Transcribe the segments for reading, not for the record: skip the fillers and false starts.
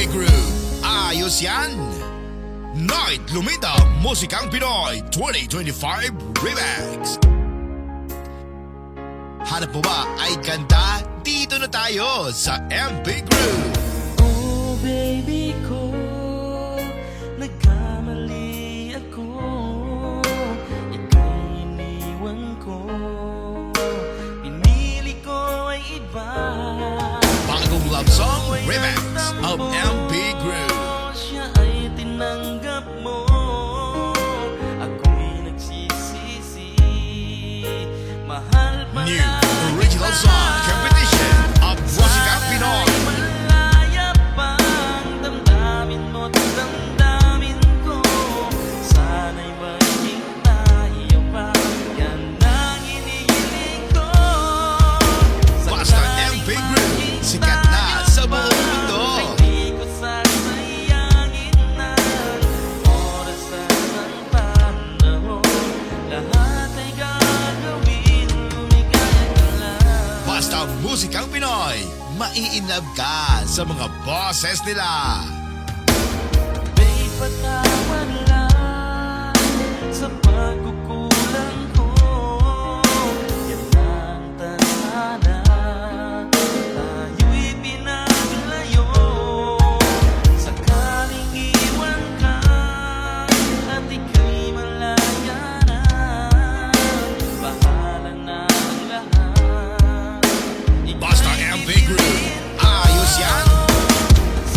MB Group. Ayos yan! Night Lumita Musikang Pinoy 2025 Remix. Hanap mo ba ay kanta? Dito na tayo sa MB Group. Oh baby ko, nagkamali ako, ika'y iniwan ko, pinili ko ay iba. Bagong love song remix of MB Group. Siya ay tinanggap mo, ako'y nagsisisi, mahal pa New original song competition of Musikang Pinoy. malaya pang damdamin mo't damdamin ko, sana'y maging tayo pa, yan ang hinihiling ko. Basta MB Group, sikat na sa buong mundo. Ay di ko sasayangin ng oras at ang panahon, lahat ay gagawin, lumigaya ka lang. Basta Musikang Pinoy, mai-inlove ka sa mga boses nila. May patawad lang sa pagkukulang ko, yan ang tadhana, tayo'y pinaglayo. Sakaling iwan ka at ika'y malaya na, bahala na ang lahat. Basta MB Group, ayos yan!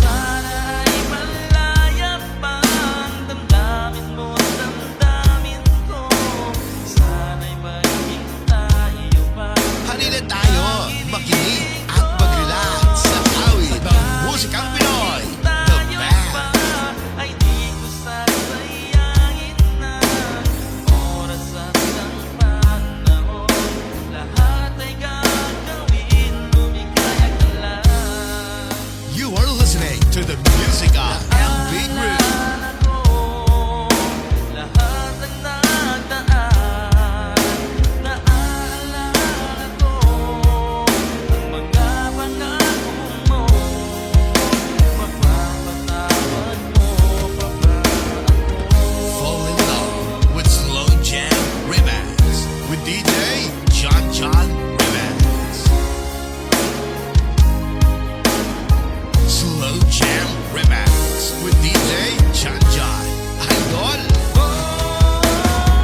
Sana ay malaya pang damdamin mo, damdamin ko, sana'y maging tayo pa. Halina tayo, makinig at mag-relax sa awit ng Musikang Pinoy. The Tayo pa best! ay di ko sasayangin ng oras at ang panahon, lahat ay gagawin, lumigaya ka lang. You are listening to the music of MB Group. Naalala ko lahat ang nagdaan, naalala ko ang mga pangako mo, mapapatawad mo pa ba ako? Fall in love with Slow Jam Remix with DJ John Remix. Slow Jam Remix with DJ John Idol.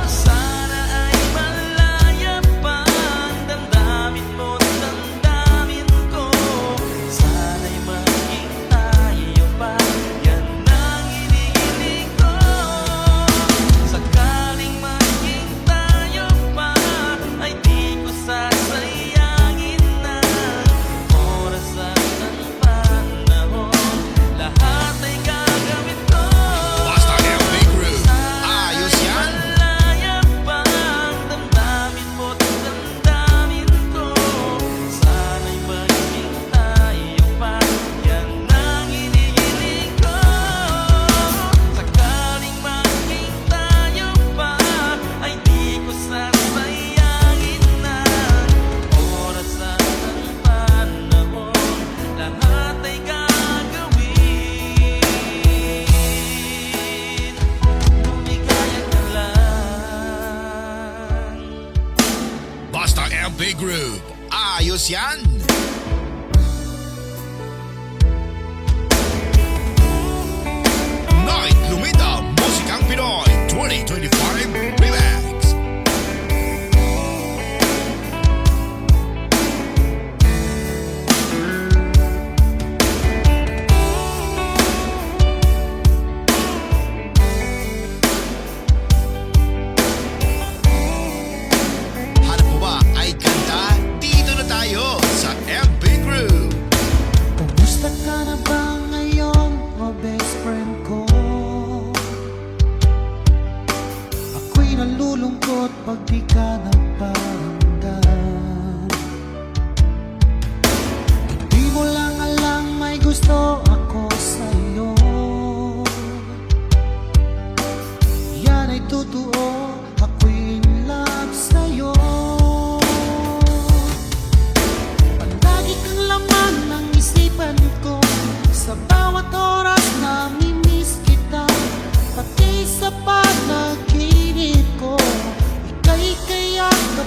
Sana ay malaya pang damdamin mo, damdamin ko, sana'y maging tayo pa, yan ang hinihiling ko. Sakaling maging tayo pa, ay di ko sasayangin ng oras at ang panahon, lahat ay gagawin ko. Basta MB Group, ayos yan! Malaya pang damdamin mo't damdamin ko, sana'y maging tayo pa, yan ang hinihiling ko. Sakaling maging tayo pa, ay di ko sasayangin ng oras at ang panahon, lahat ay gagawin, lumigaya ka lang. Basta MB Group, ayos yan! Night Lumita Musikang Pinoy 2025 Remix. Hanap mo ba ay kanta? Dito na tayo sa MB Group. Kumusta ka na ba ngayon, o best friend ko? Ako'y nalulungkot pag di ka naparamdam. Hindi mo lang alam may gusto ako sa'yo. Yan ay totoo, ako'y in love sa'yo. Palagi kang laman ng isipan ko, sa bawat oras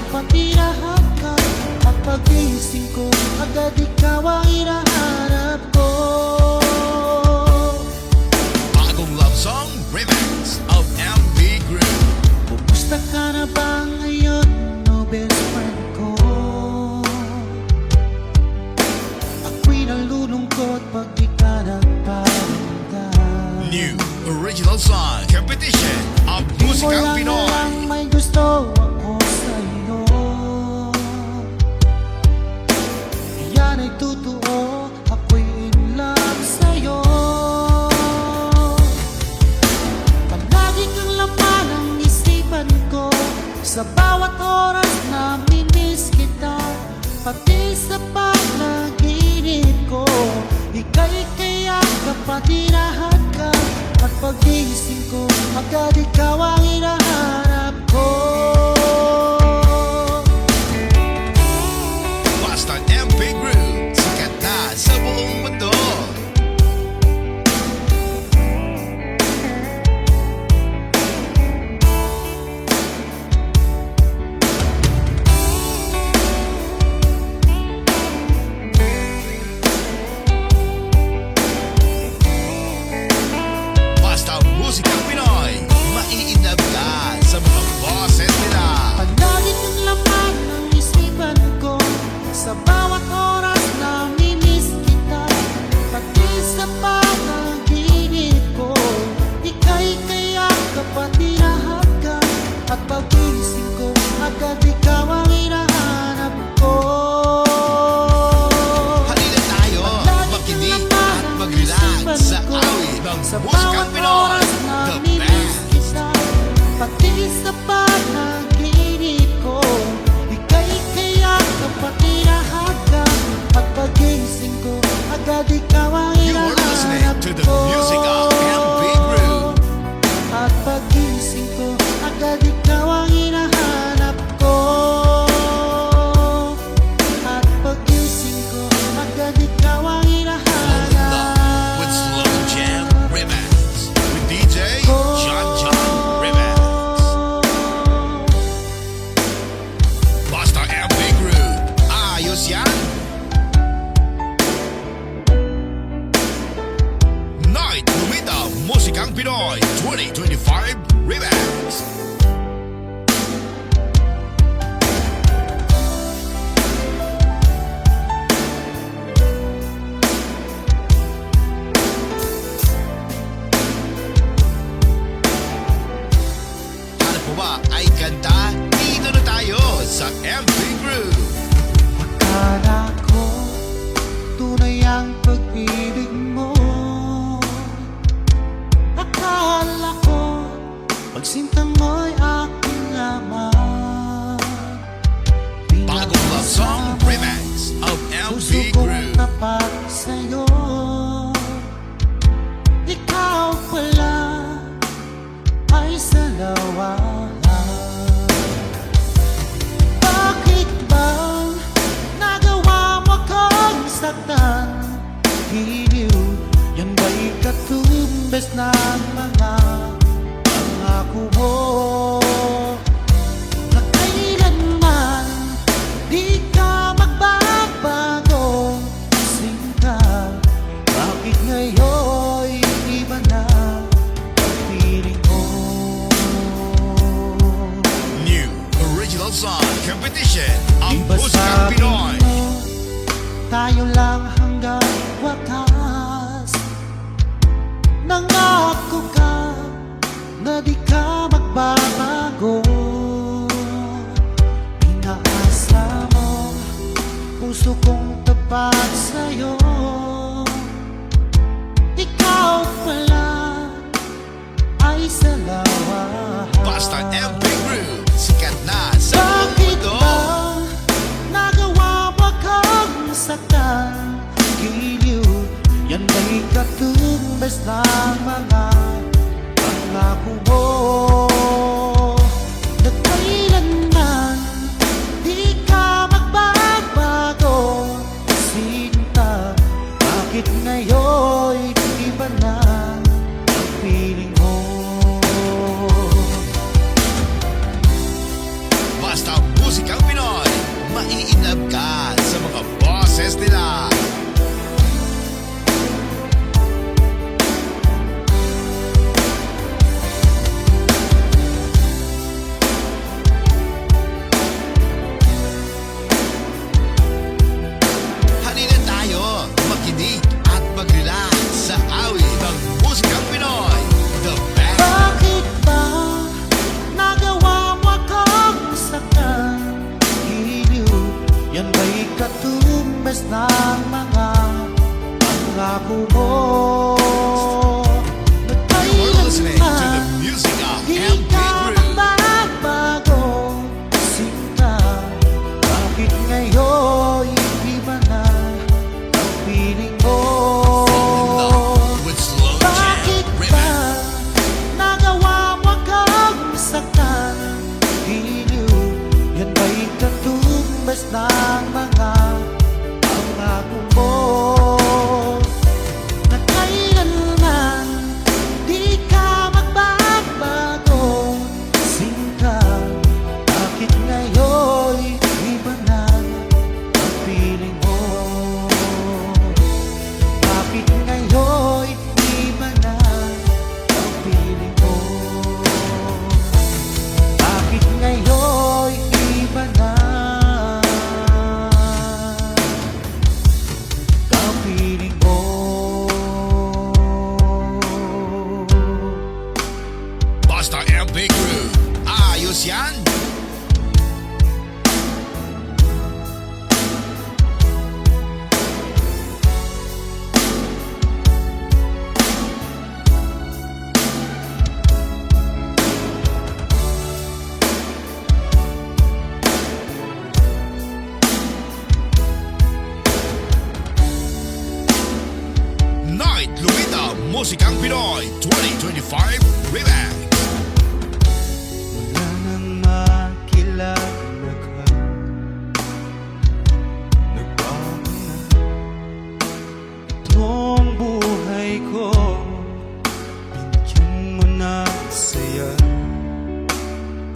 kapatirahan ka. At pagising ko, agad ikaw ang hinahanap ko. Bagong love song remix of MB Group. Kumusta ka na ba ngayon, no best friend ko? Ako'y nalulungkot pag di ka nagparamdam. New original song competition of Di mo Musikang lang Pinoy. alam may gusto ako sa'yo. Yan ay totoo, ako'y in love sa'yo. Palagi kang laman ang isipan ko, sa bawat oras na mimiss kita. Pati sa panaginip ko, ika'y kaya kapatirahan ka. At pagising ko, agad ikaw ang hinahanap ko. Basta MB Group, sikat na sa buong mundo. Basta Musikang Pinoy, maiinab ka sa mga boses nila. Palagi kang laman ng isipan ko, sa bawat oras na mimiss kita. Pati sa panaginip ko, ika'y kaya kapatirahan ka. At pagising ko, agad ikaw ang hinahanap ko. Halina tayo, makinig at mag-relax sa awit ng Sa Musikang bawat Pinoy, oras na the mimiss best. kita. Pati sa panaginip ko, ika'y kaya kapatirahan ka. At pagising ko, agad ikaw ang You are listening hinahanap to the ko. music of MB Group. At pagising ko, agad ikaw ang hinahanap ko. At pagising ko, agad ikaw ang hinahanap. With Slow Jam Remix with DJ John Remix. Basta MB Group, ayos yan. Night Lumita Musikang Pinoy 2025 Remix. Ano po ba ay kanta? Dito na tayo sa MB Group. Akala ko, tunay ang pag-ibig mo. Akala ko, pagsintang mo'y aking lamang. Bagong love song remix of Puso MB kong Group. tapat sa'yo. Ikaw pala ay salawahan. Bakit ba nagawa mo kong saktan? Hiliw, yan ba'y katumbes ng mga pangako mo? Na kailanman di ka magbabago. Sinta, bakit ngayon iba na ang piling ko? New original song competition of Di ba Musikang sabi Pinoy. mo, tayo lang hanggang wakas? Nangako ka na di ka magbabago. Inaasa mo, puso kong tapat sa'yo. Ikaw pala ay salawahan. Basta MB Group, sikat na sa buong Bakit mundo. ba nagawa mo kang saktan? Giliw, yan ba'y katumbes ng mga pangako mo? Na kailanman di ka magbabago. Sinta, bakit ngayon iba na ang piling mo? Basta Musikang ng mga pangako mo na kailanman di ka magbabago. Sinta, bakit ngayon iba na ang piling mo? Bakit ngayon iba na ang piling mo? Bakit ngayon iba na ang piling mo? Basta MP Crew, ayos yan. Night Lumita Musikang Pinoy 2025 Remix. Wala nang makilala ka, nagbago na itong buhay ko. Binigyan mo na saya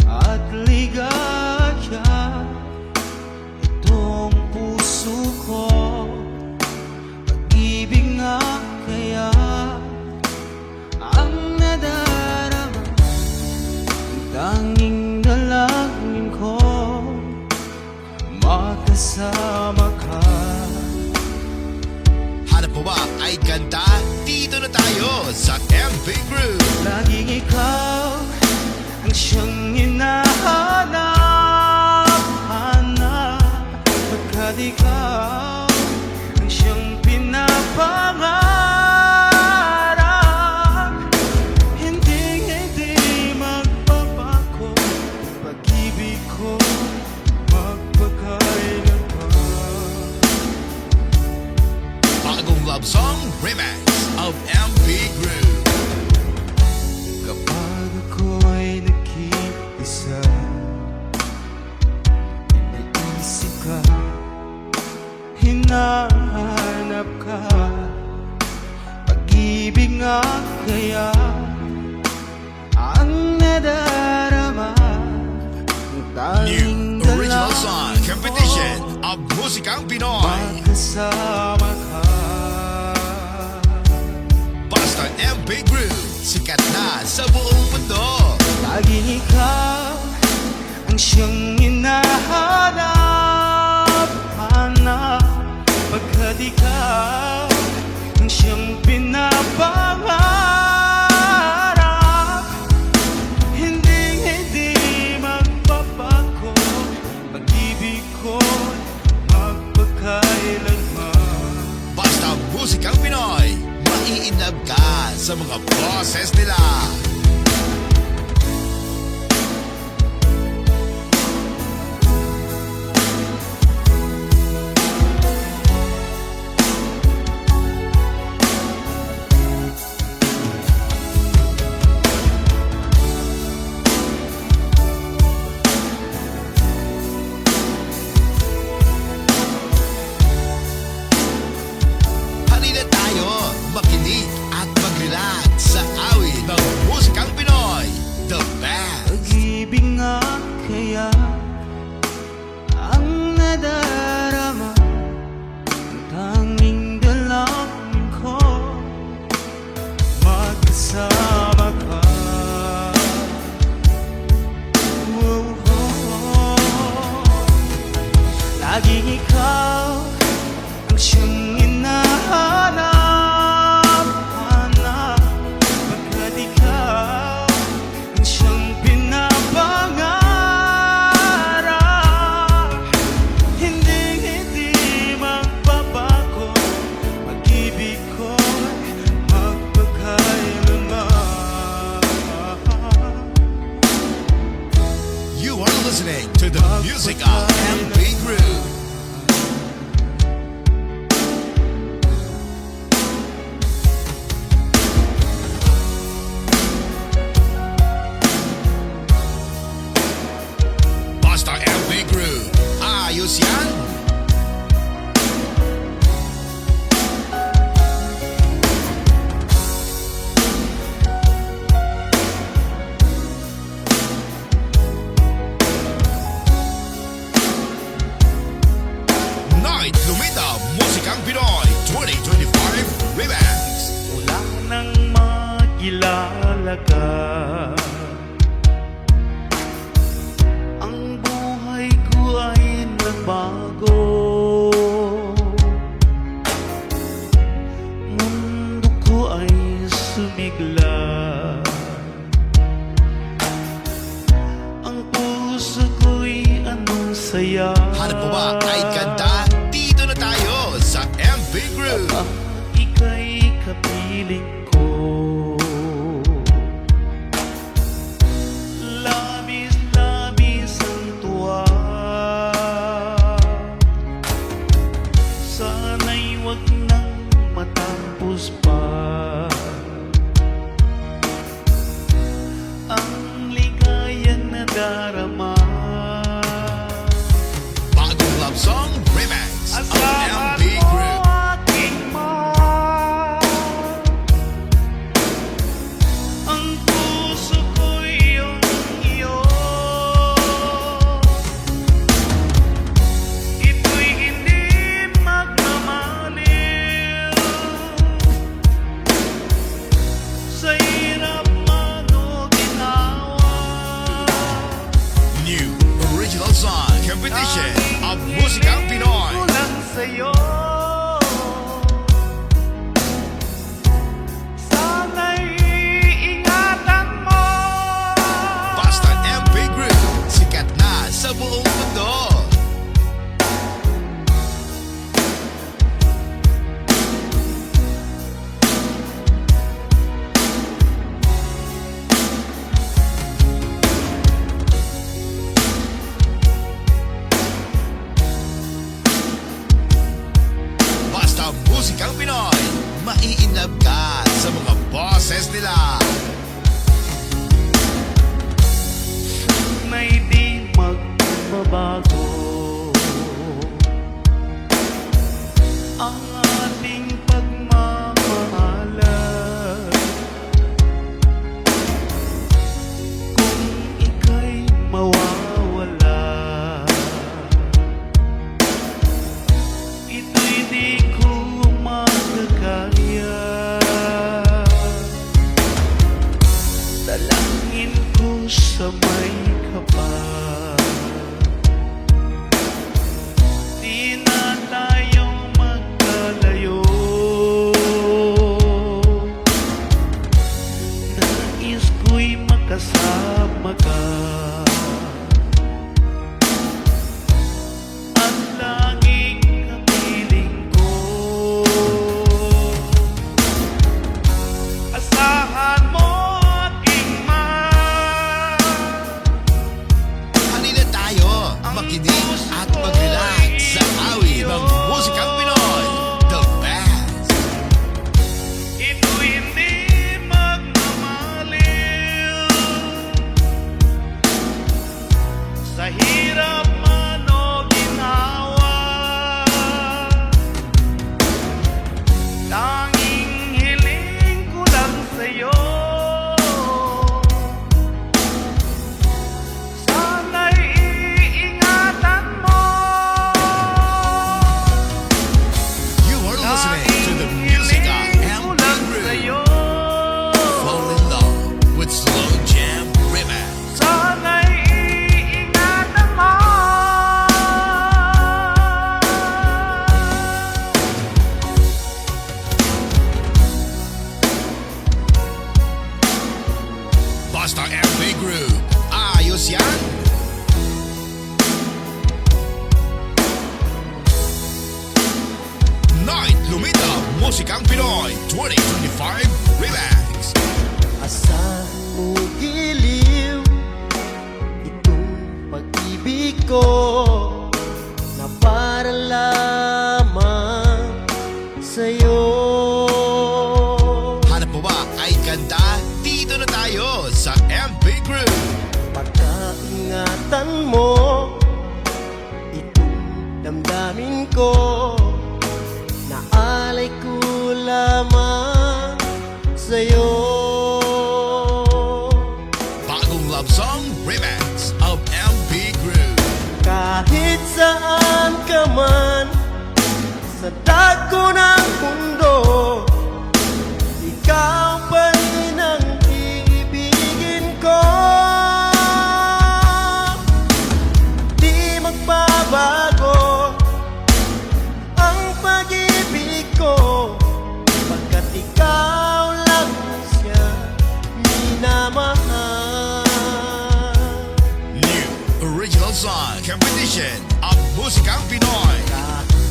at ligaya itong puso ko. Pag-ibig nga kaya ang nadarama, tanging dalangin ko makasama ka. Hanap mo ba ay kanta? Dito na tayo sa MP Crew. Laging ikaw ang siyang hinahanap, hanap. Pagkat ikaw ang siyang pinapangarap, hindi magbabago. Pag-ibig ko magpakailanman. Bagong love song remix of MP Crew. Kapag ako'y nag-iisa, iniisip ka, hinahanap ka. Pag-ibig nga kaya ang nadarama, ang New tanging original song dalangin competition ko of Musikang Pinoy. magkasama ka. Basta MP Crew, sikat na sa buong mundo. Laging ikaw ang siyang hinahanap, hanap. Pagkat ikaw ang siyang pinapangarap, hindi magbabago. Pag-ibig ko magpakailanman. Basta Musikang Pinoy, maiinlove ka sa mga boses nila. Halina tayo, makinig at mag-relax sa awit ng Musikang Pinoy, the best. Pag-ibig nga kaya ang nadarama, ang tanging dalangin ko magkasama ka. Laging ikaw ang siyang hinahanap, hanap. Pagkat ikaw ang siyang pinapangarap, hindi magbabago. Pag-ibig ko magpakailanman. You are listening to the music of MP Crew. Basta MP Crew, ayos yan. halaga. Ang buhay ko ay nagbago, mundo ko ay sumigla. Ang puso ko'y anong saya. Hanap mo ba ay kanta? Dito na tayo sa MV Group. Ika'y kapiling ko, labis-labis ang tuwa. Sana'y wag nang matapos pa ang ligayang nadarama. Bagong love song remix of Asahan MV mo Group. aking mahal, ang puso ko'y iyong iyo. Ito'y hindi magmamaliw, sa hirap man o ginawa. New original song competition of Musikang Pinoy. Kulang sa'yo, sana'y ingatan mo. Basta MV Group, sikat na sa buong mundo. Basta Musikang Pinoy, maiinlove ka sa mga boses nila. Na di magbabago ang ating pagmamahalan. Kung ika'y mawawala, ito'y di ko magkakaya. Dalangin ko sa may kapal, di na tayo magkalayo. Nais ko'y makasama ka, at laging kapiling ko. Asahan mo aking mahal, Halina tayo, makinig at mag-relax sa awit ng Musikang Pinoy. The best. ito hindi magmamaliw, sa hirap man o ginawa. Tanging hiling ko lang sa'yo, sana'y iingatan mo. You are listening to the music of MV Group. Fall in love with Slow Jam Remix. Sana'y iingatan mo. Basta MV Group, ayos yan. Night Lumita Musikang Pinoy 2025 Remix. Asahan mo giliw itong pag-ibig ko, na para lamang sa'yo. Hanap mo ba ay kanta? Dito na tayo sa MV Group. Pagkaingatan mo itong damdamin ko, naalay ko lamang sa'yo. Bagong love song remix of MV Group. Kahit saan ka man sa dako ng mundo, ikaw pa rin ang magbabago ang pag-ibig ko, pagkat ikaw lang siya minamahal. New original song competition of Musikang Pinoy.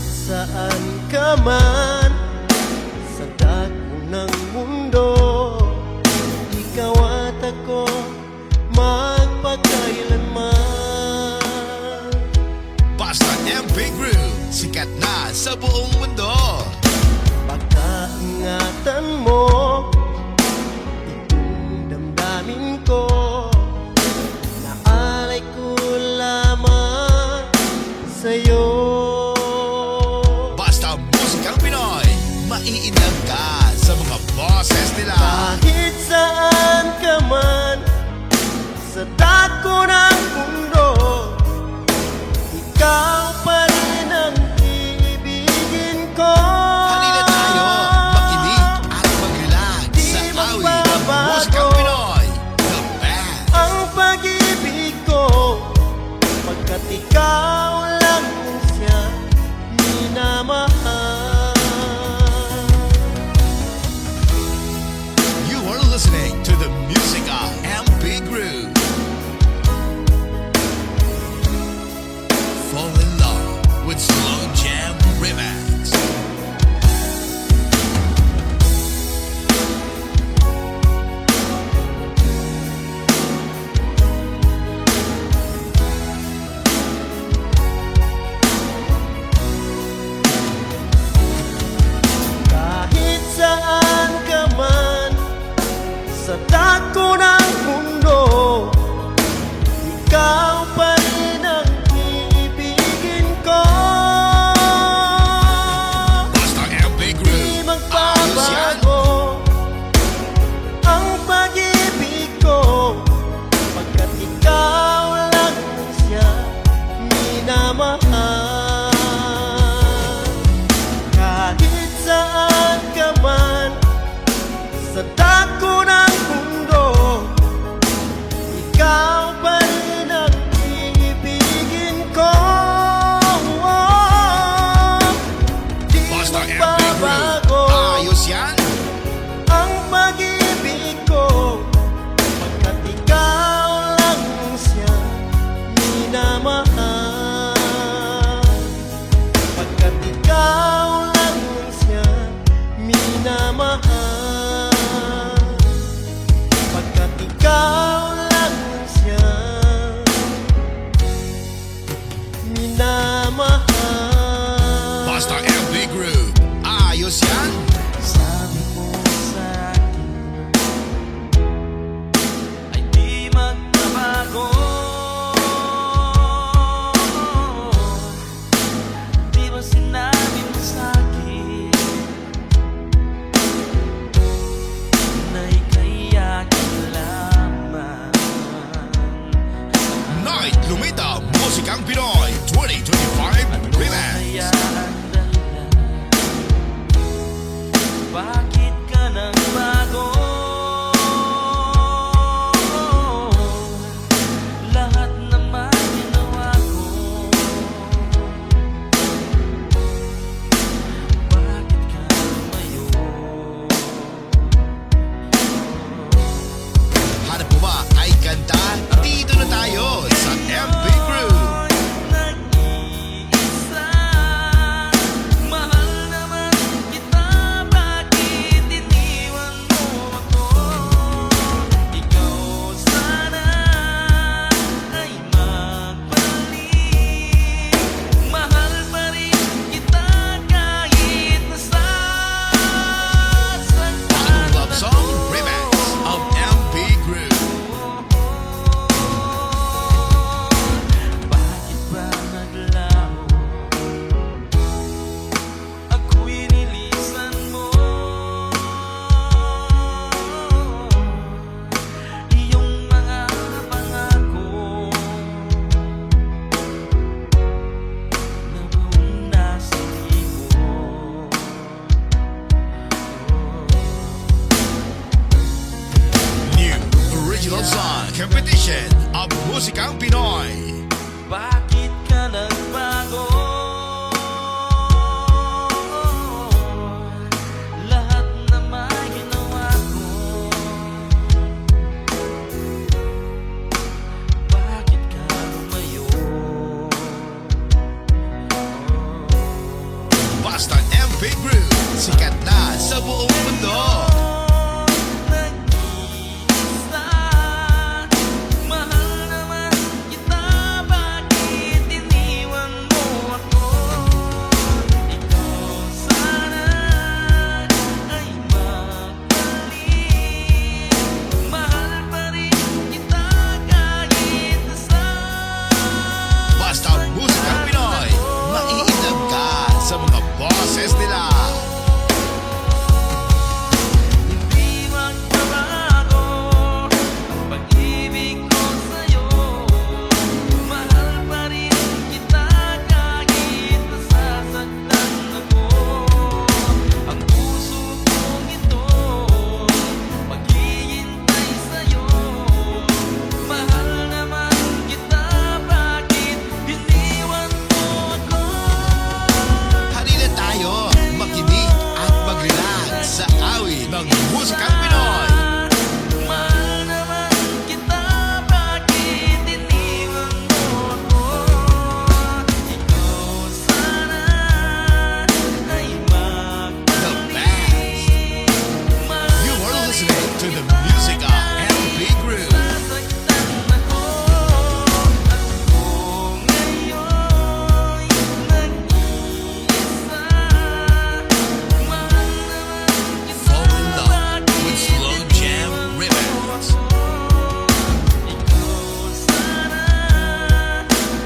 Saan ka man sa dako ng mundo, ikaw at ako magpakailanman. Basta MP Groove, sikat na sa buong mundo. Pagkaingatan mo itong damdamin ko, naalay ko lamang sa'yo. Basta Musikang Pinoy, maiinlove ka sa mga boses nila. Kahit saan ka man sa dako ng mundo, ikaw pa rin ang ibigin ko. Halina tayo, makinig at mag-relax Di sa awit ng magbabago Musikang Pinoy. The best. ang pag-ibig ko, pagkat ikaw lang siya minamahal. You are listening to the music of MP Groove. Fall in love with Slow Jam Remix. Kahit saan ka man sa dako ng mundo, ikaw pa rin ang ibigin ko. Basta MP Di Groove. magbabago ang pag-ibig ko, pagkat ikaw lang siya minamahal. Kahit saan ka man sa dako ng mundo, ikaw pa rin ang ibigin ko. Di Basta MP magbabago Groove. Ayos yan. ang pag-ibig ko, pagkat ikaw lang siya minamahal. Pagkat ikaw lang siya minamahal. Pagkat ikaw lang siya minamahal. Basta MP Groove. Ayos yan. Sabi mo sa akin ay di magbabago. Di ba sinabi mo sa akin na ika'y akin lamang? Night Lumita Musikang Pinoy 2025 Remix. Kaya ang dahilan, bakit ka nagbago? Lahat naman ginawa ko, bakit ka lumayo? Hanap mo ba ay kanta? Dito na tayo sa MP Groove. Nag-iisa, mahal naman kita, bakit iniwan mo ako? Ikaw sana ay magbalik, mahal pa rin kita kahit nasasaktan Ang love song remix of MP Groove. Bakit ba naglaho? Ako'y nilisan mo. Iyong mga pangako na buong nasa libo. New original song competition of Musikang Pinoy. Bakit ka nagbago? MP Group, sikat na sa buong mundo. Nag-iisa, mahal naman kita, bakit iniwan mo ako? Ikaw sana ay magaling, mahal pa rin kita kahit nasaan. Basta musikang Pinoy, maiinam ka sa mga boses nila. Di magbabago ang pag-ibig ko sa'yo, mahal pa rin kita kahit nasasaktan ako. Ang puso kong ito, maghihintay sa'yo, mahal naman kita, bakit iniwan mo ako? Halina tayo, makinig at mag-relax sa awit ng musikang Pinoy. Mahal naman kita, bakit iniwan mo ako? Ikaw sana ay The best. You are listening to the music of MP Group. Nasaktan ako at ako ngayon nag-iisa. Mahal naman kita, Fall in love with bakit Slow Jam iniwan mo Remix. ako? Ikaw sana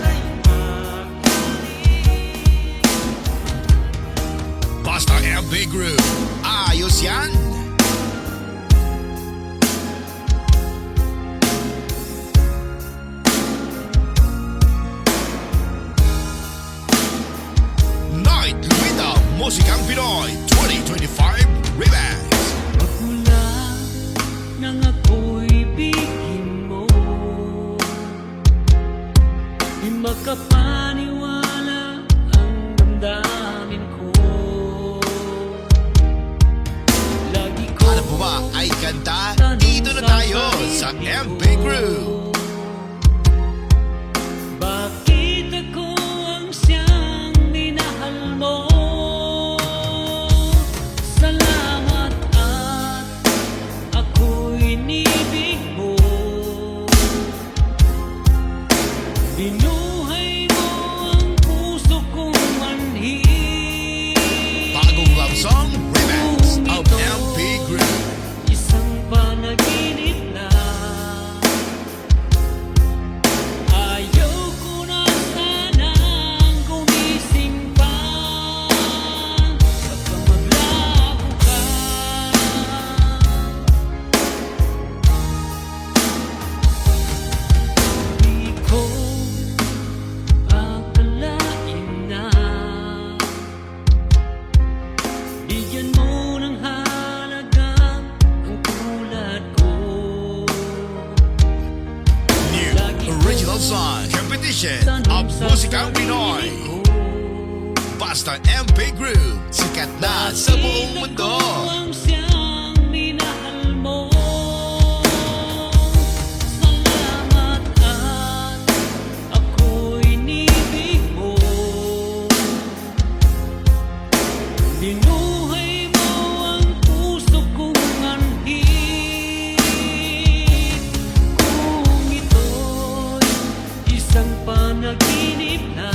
ay magaling. Basta MP Group, ayos yan. Night Rhythm Musikang Pinoy 2025 Remix. Magmula nang ako'y bigin mo, di makapaniwala ang damdamin ko. Lagi ko Alam mo ba ay kanta? Dito na tayo sa MP Group. bakit ako ang siyang minahal mo? Salamat at ako'y inibig mo. Binuhay mo ang puso kong manhid. Bagong love song remix of MP Group. Isang panaginip na ayaw ko na sanang gumising pa. Baka maglaho ka. Di ko akalain na bigyan mo ng halaga ang tulad ko. New original song competition of Musikang Pinoy. Basta MP Group, sikat na sa buong mundo. Ang siyang minahal mo. Salamat at ako'y inibig mo. Binuhay mo ang puso kong manhid. Kung ito'y isang panaginip na,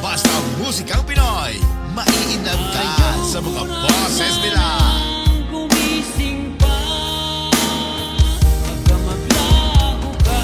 Basta musikang Pinoy, maiinam ka sa mga boses nila. gumising pa. Baka maglaho ka.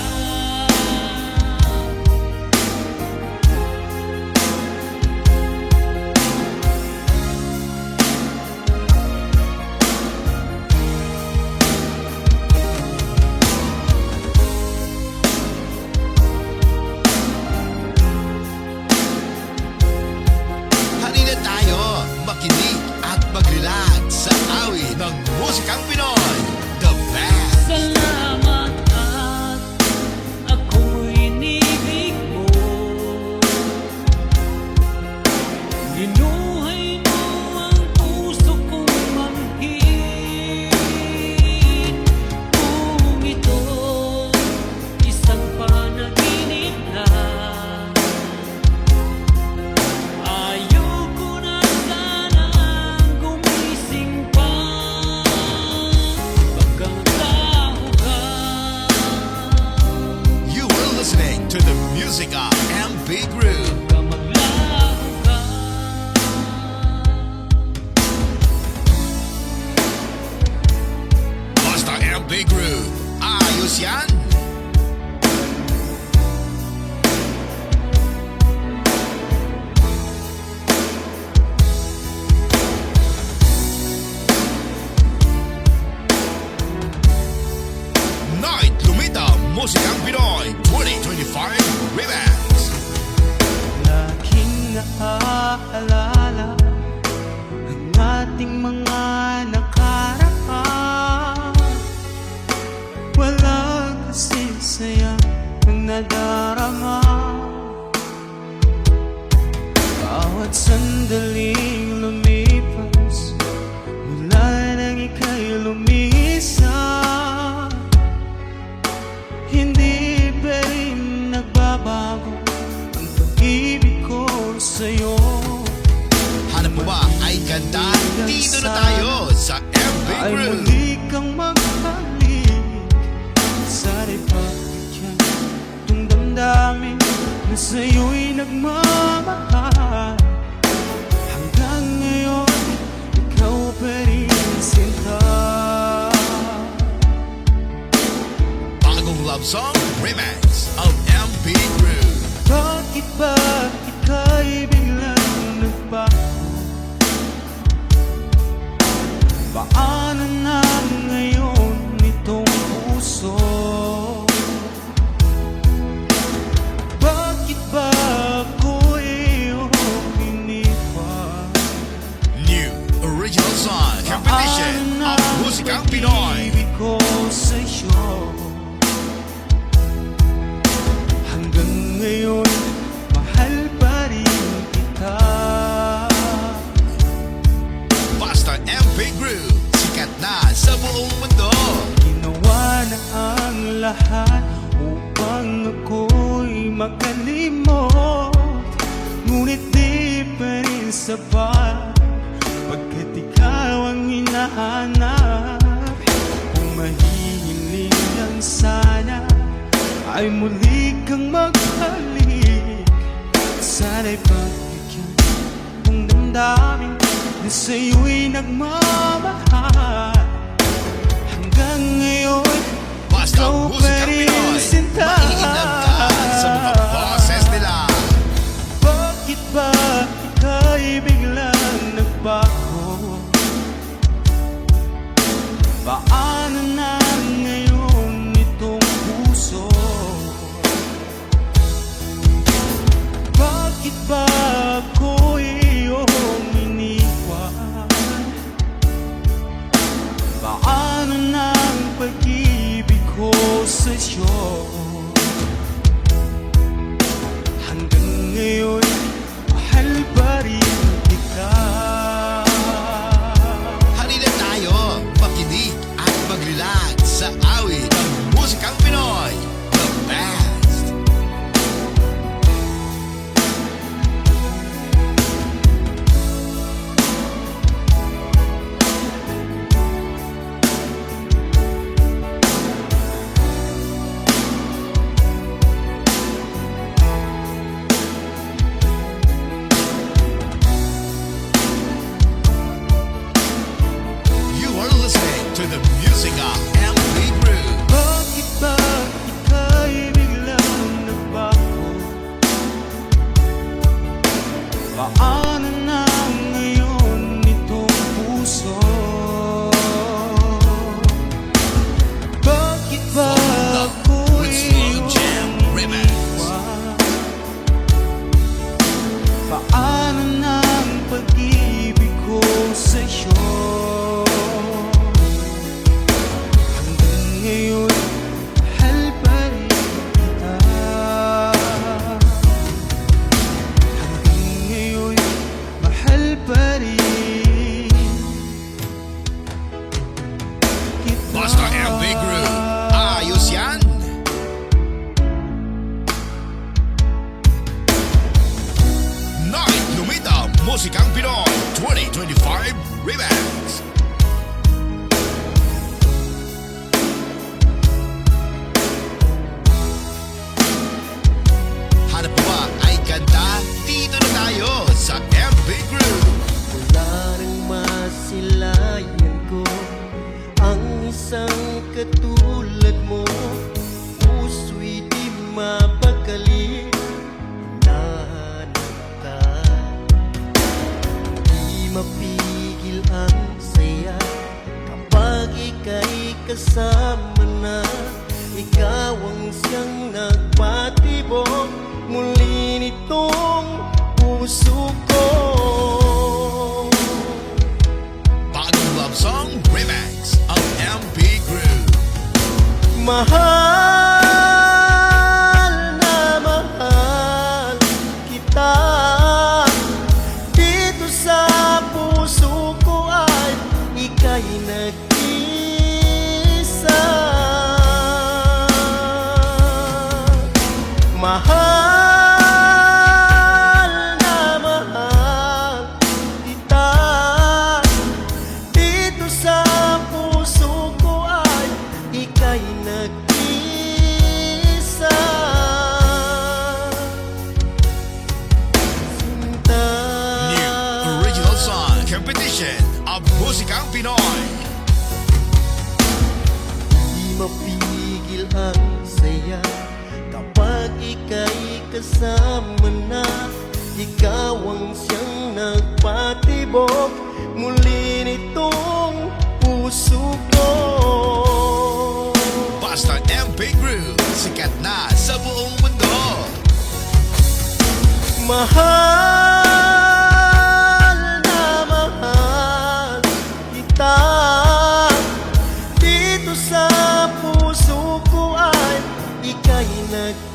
Halina tayo, makinig at mag-relax sa Bawat sandaling lumipas mula nang ika'y lumisa, hindi pa rin nagbabago ang pag-ibig ko sa'yo. Hanap mo ba ay ganda? Dito na tayo sa MB Ay Group. muli kang maghalik, sana'y pagbigyan itong damdamin na sa'yo'y nagmamahal. Hanggang ngayon, ikaw pa rin sinta. Bagong love song remix of MB Group. Bakit ba ika'y biglang nagbago? Paano na ngayon itong puso? Bakit ba ako iyong iniwan? New original song competition of Musikang Pinoy. Pag-ibig ko sa'yo, hanggang ngayon mahal pa rin kita. Basta MB Group, sikat na sa buong mundo. Ginawa na ang lahat upang ako'y makalimot, ngunit di pa rin sapat pagkat ikaw ang hinahanap. Kung mahihiling lang sana ay muli kang maghalik, sana'y pagbigyan kung damdamin na sa'yo'y nagmamahal. Hanggang ngayon, Basta ikaw pa Musikang rin Pinoy, sinta. mainam ka sa mga boses nila. Bakit ba ika'y biglang nagbago? Paano na ngayon itong puso? Bakit ba ako iyong iniwan? Paano na ang pag-ibig ko sa'yo? Hanggang ngayon, mahal pa rin kita. Halina tayo, makinig at mag-relax sa awit ng Musikang Pinoy, the best. You are listening to the music of MB Group. Bakit ba ika'y biglang nagbago? Paano na ngayon itong puso? Bakit ba ako With Slow Jam Remix. iniwan? Paano na ang pag-ibig ko sa'yo? Hanggang ngayon, mahal pa rin kita. Hanggang ngayon, mahal pa rin kita. Basta MB Group, ayos yan. Night Lumita Musikang Pinoy 2025 Remix. Hanap mo ba ay ganda? Dito na tayo sa MB Group. Wala nang masilayan ko ang isang katulad mo. Puso'y di mapakali, hinahanap ka. Di mapigil ang saya kapag ika'y kasama na. Ikaw ang siyang nagpatibok muli nitong puso ko. Bagong love song remix of MB Group. Mahal na mahal kita, competition of Musikang Pinoy. Di mapigil ang saya kapag ika'y kasama na. Ikaw ang siyang nagpatibok muli nitong puso ko. Basta MP Group, sikat na sa buong mundo. Mahal na mahal kita. Dito sa puso ko ay ika'y nag-isa.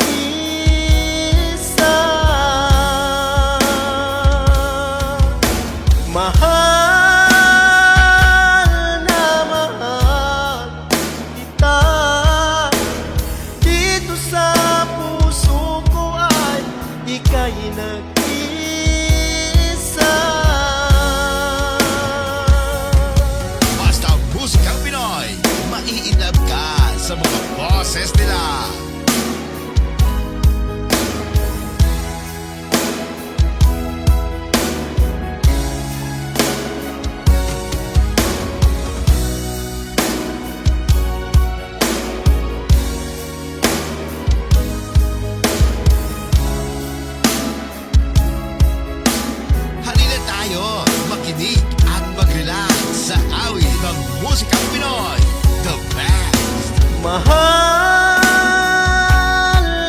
Mahal na mahal kita. Dito sa puso ko ay ika'y nag-isa. Basta Musikang Pinoy, maiinlove ka sa mga boses nila. Halina tayo, makinig at mag-relax sa awit ng Musikang Pinoy, the best. Mahal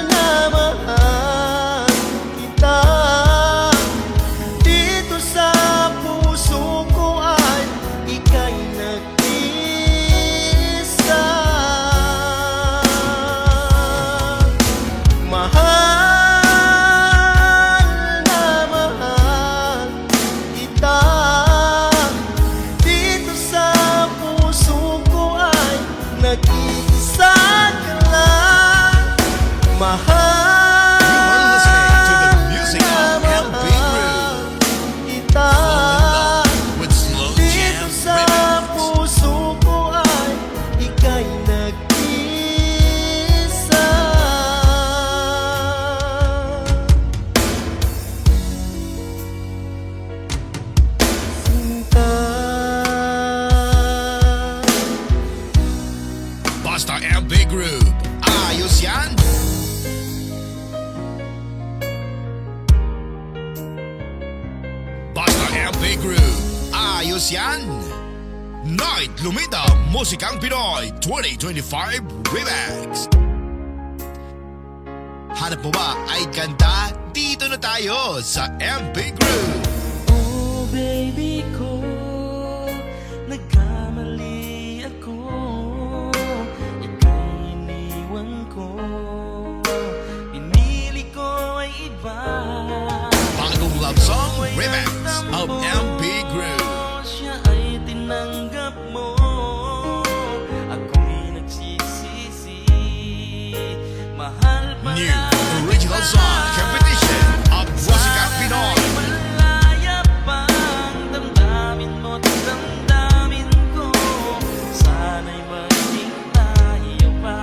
na mahal kita. Dito sa puso ko ay ika'y nag-isa. Mahal na mahal kita. Dito sa puso ko ay nag-iisa ka lang. Mahal You are listening to the music na of MP Group. mahal kita. Fall in love with slow Dito jam sa remix. puso ko ay ika'y nag-isa. Sinta. Basta MP Group, ayos yan. Basta MP Group, ayos yan. Night Lumita Musikang Pinoy 2025 Remix. Hanap mo ba ay kanta? Dito na tayo sa MP Group. Oh baby ko, nagkamali ako. Ika'y iniwan ko. Pinili ko ay iba. Bagong love song remix of MP Group. Siya ay tinanggap mo. Ako'y nagsisisi. Mahal pa New na original kita. song competition of Musikang Pinoy. Malaya pang damdamin mo't damdamin ko. Sana'y maging tayo pa.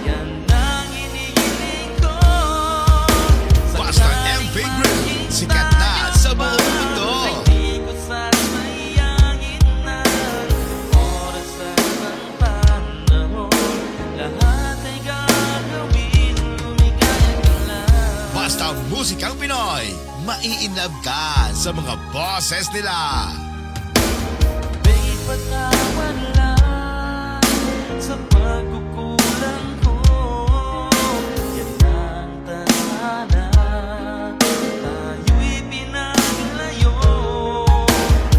Yan ang hinihiling ko. Basta MP Group, sikat na sa buong mundo. Ay di ko sasayangin ng oras at ng panahon. Lahat ay gagawin, lumigaya ka lang. Basta Musikang Pinoy, maiinlove ka sa mga boses nila. May patawad lang sa pagkukulang ko. Yan ang tadhana. Tayo'y pinaglayo.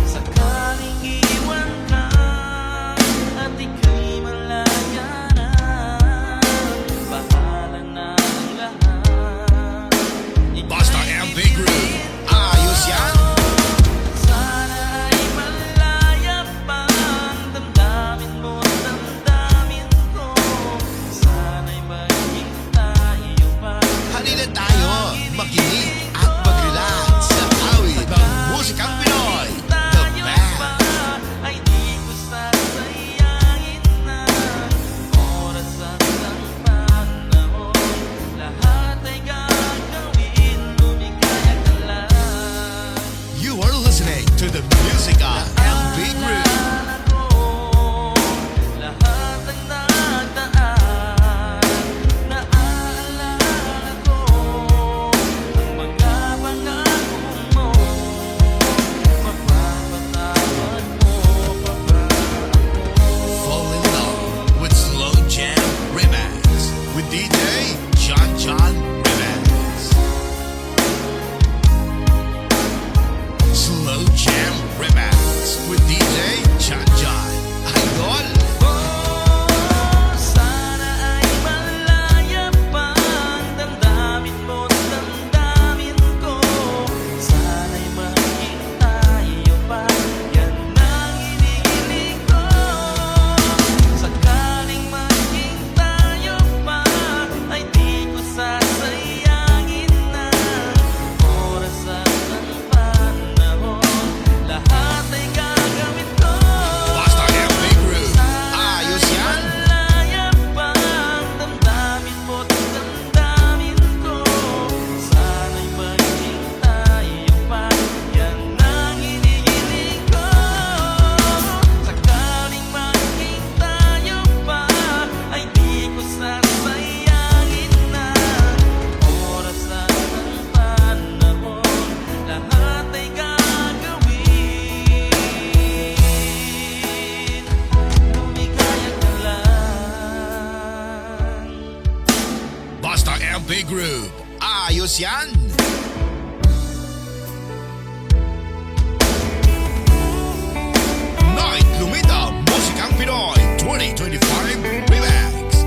Sakaling iwan ka at ika'y malaya na. Bahala na ang lahat. Basta MP Group, ayos yan. Sana ay malaya pang damdamin mo, damdamin ko. Sana'y maging tayo pa. Halina tayo, makinig at mag-relax sa awit ng Musikang Pinoy, the Tayo best. pa ay di ko sasayangin ng oras at ng panahon. Lahat ay gagawin, lumigaya ka lang. You are listening to the music of Ayos yan! Night Lumita Musikang Pinoy 2025 Remix.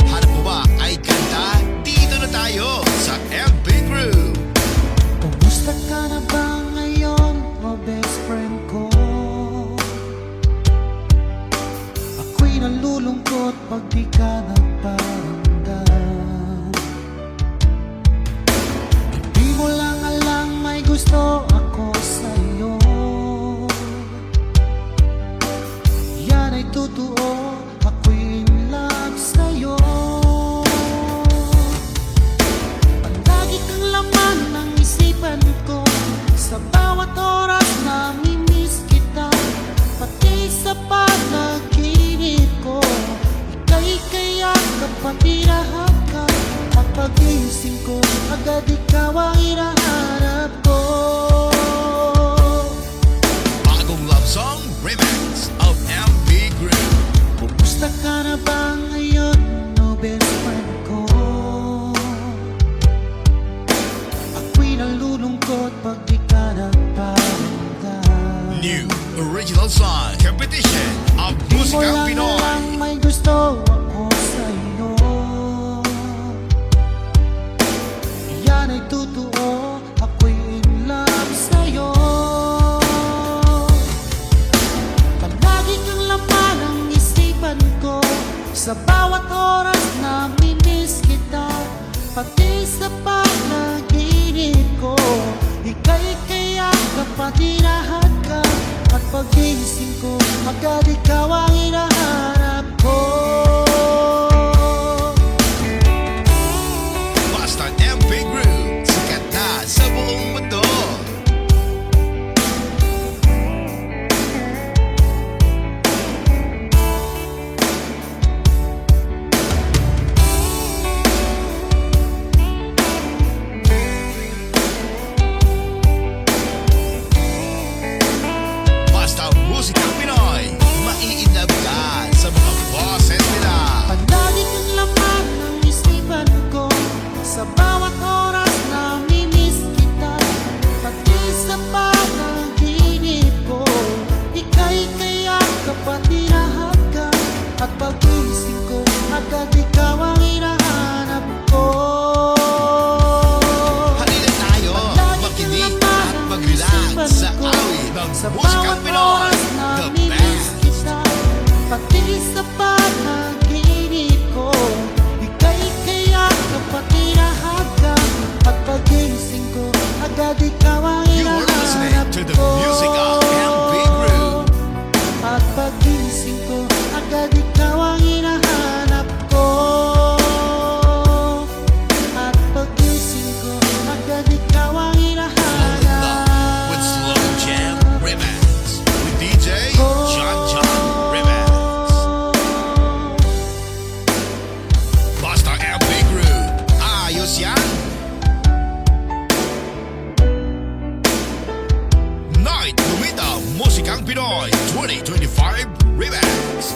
Hanap mo ba ay kanta? Dito na tayo sa MP Group. Kumusta ka na ba ngayon, o best friend ko? Ako'y nalulungkot pag di ka nagparamdam. Hindi mo lang alam may gusto ako sa'yo. Yan ay totoo, ako'y in love sa'yo. Palagi kang laman ng isipan ko, sa bawat oras namimiss kita. Pati sa panaginip ko, ika'y kayak kapatirahan ka. At pag-iisip ko, agad ikaw ang hinahanap ko. Bagong love song remix of MP Group. Kumusta ka na ba ngayon, no best friend ko? Ako'y nalulungkot pag di ka nagparamdam. New original song competition of Di mo Musikang lang Pinoy. alam may gusto ako sa'yo. Yan ay totoo, ako'y in love sa'yo. Palagi kang laman ng isipan ko, sa bawat oras namimiss kita. Pati sa panaginip ko, ika'y kayak kapatirahan ka. At pag-iisip ko, agad ikaw ang hinahanap ko. Basta MP Group, sikat na sa buong mundo. Basta Musikang Pinoy, maiinlove ka sa mga boses nila. Palagi kang laman ng isipan ko, sa bawat oras namimiss kita. Pati sa panaginip ko, ika'y kayak kapatirahan ka. At pag-iisip ko, agad ikaw ang hinahanap ko. Halina tayo, makinig at mag-relax sa awit ng Sa Musikang bawat Pinoy, oras the namimiss best. kita. Pati sa panaginip ko, ika'y kayak kapatirahan ka. At pag-iisip ko, agad ikaw ang You are listening hinahanap to the ko. music of MP Group. At pag-iisip ko, agad ikaw ang hinahanap ko. At pag-iisip ko, agad ikaw ang hinahanap. With Slow Jam Remix with DJ John Remix. Basta MP Group, ayos yan. Night Lumita Musikang Pinoy 2025 Remix.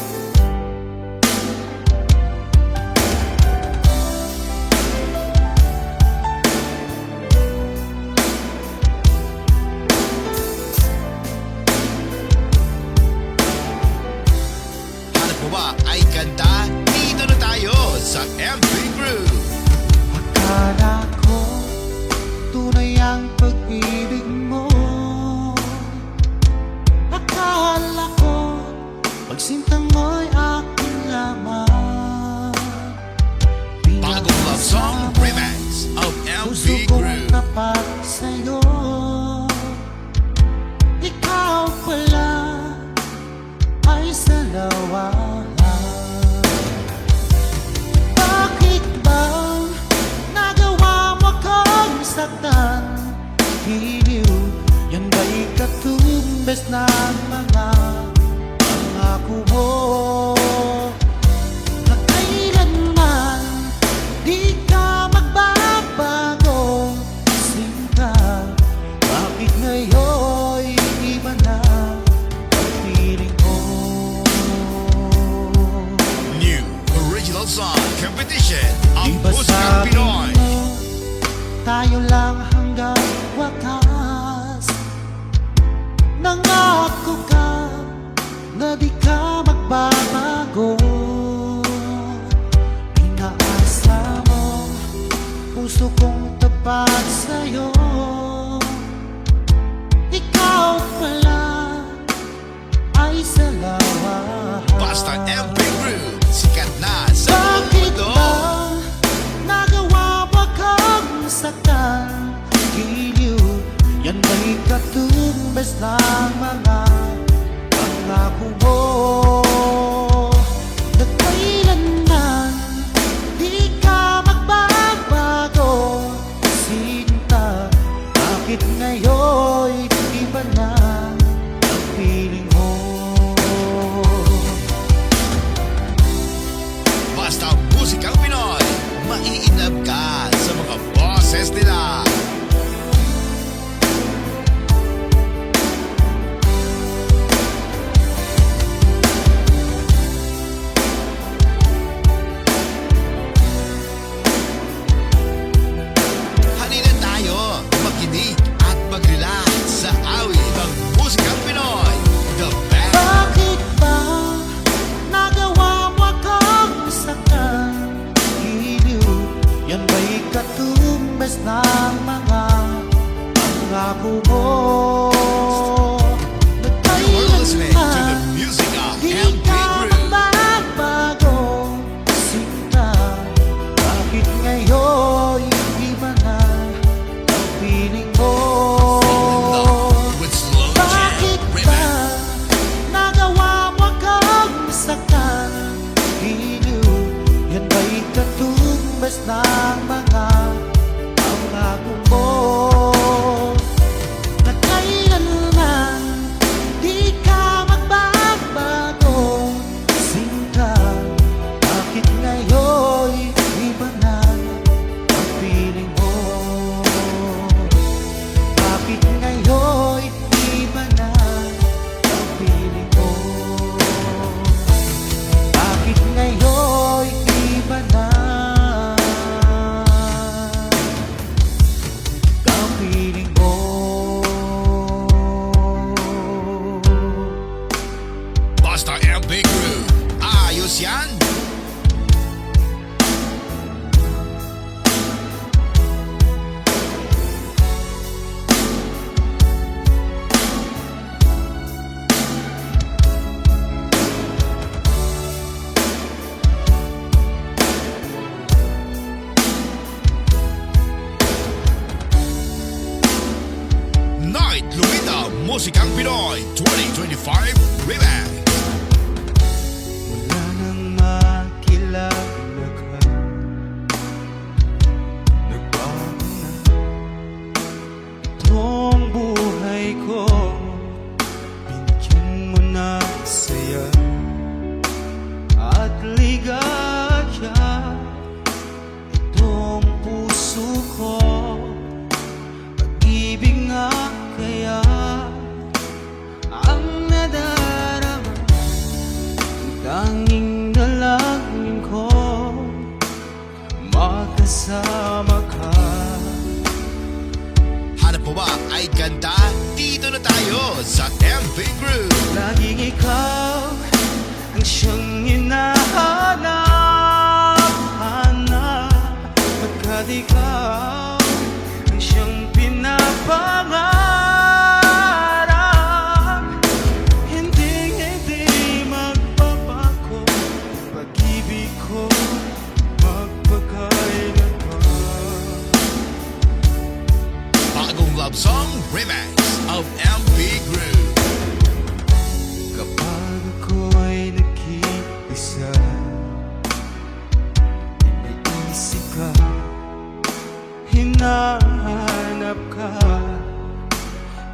Hanap mo ba ay kanta? Dito na tayo sa MP Group. Akala ko, tunay ang pag-ibig mo. Akala ko, pagsintang mo'y akin lamang. Bagong love song remix of MP Puso kong Group. tapat sa'yo. Ikaw pala ay salawahan. Bakit ba nagawa mo kong saktan? Hiliw, yan ba'y katumbes ng mga pangako mo? Na kailanman di ka magbago. Bakit ngayon'y iba na ang feeling ko? New original song competition ang Di ba Musikang sabi Pinoy. mo, tayo lang hanggang wakas? Nangako ka na di ka magbabago. Inaasa mo puso kong tapat sa'yo. Ikaw pala ay sa lahat. Basta MP Group, sikat na sa buong Bakit mundo. ba nagawa ba kang saktan? Giliw, yan ba'y katumbas ng mga pangako mo? Na kailanman di ka magbabago. Sinta, bakit ngayon'y iba na ang feeling mo? Basta Musikang Pinoy, maiinab ka sa mga boses nila. Halina tayo, makinig at mag-relax sa awit ng Musikang Pinoy. The best. Bakit ba nagawa mo akong saktan? Giliw, yan ba'y katumbas ng mga pangako mo? Na You are listening to the kailanman music of di MP ka Group. magbabago. Sinta, bakit ngayon'y iba na ang feeling mo? With slow jam Bakit ba remix. nagawa mo kang saktan? Giliw, yan ba'y katumbas ng mga pangako mo? Na kailanman di ka magbabago. Sinta, bakit ngayon'y iba na ang feeling mo? Bakit ngayon'y iba na ang feeling mo? Bakit ngayon'y iba na ang feeling mo? Basta MP Group, ayos yan. Night Lumita Musikang Pinoy 2025 Remix. Wala nang makilala ka. Nagbago na itong buhay ko. Binigyan mo na saya at ligaya itong puso ko. Pag-ibig nga kaya ang nadarama, tanging dalangin ko magkasama ka. Hanap mo ba ay ganda? Dito na tayo sa MP Group. Laging ikaw ang siyang hinahanap, pagkat ikaw ang siyang pinapangarap. Hindi magbabago, pag-ibig ko magpakailanman. Bagong love song remix of MP Group. Kapag ako'y nag-iisa, iniisip ka, hinahanap ka.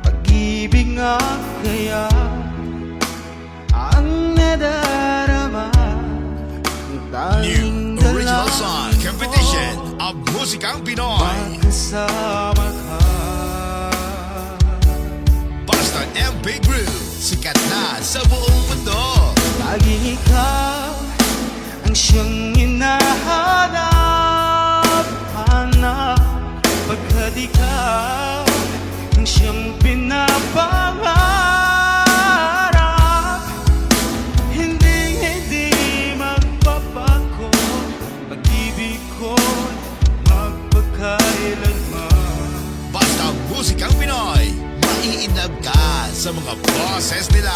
Pag-ibig nga kaya ang nadarama, ang New tanging original dalangin song ko competition of Musikang Pinoy. magkasama ka. MP Group, sikat na sa buong mundo. Laging ikaw ang siyang hinahanap-hanap. Pagkat ikaw ang siyang pinapangarap. Hindi magbabago. Pag-ibig ko'y magpakailanman. Basta musikang Pinoy, maiinlove ka sa mga boses nila.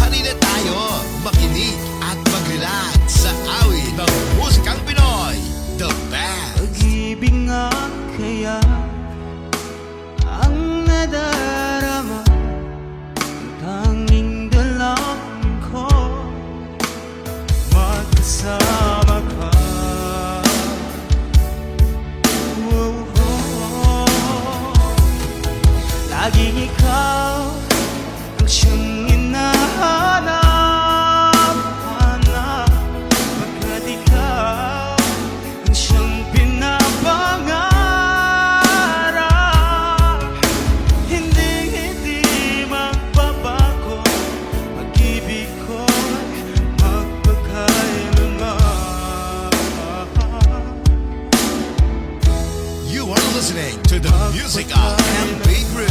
Halina tayo, makinig at mag-relax sa awit ng musikang Pinoy, the best. Pag-ibig nga kaya ang nadarama, ang tanging dalangin ko, magkasama ka. Laging ikaw ang siyang hinahanap-hanap. Pagkat ikaw ang siyang pinapangarap. Hindi magbabago. Pag-ibig ko'y magpakailanman. You are listening to the music of MP Group.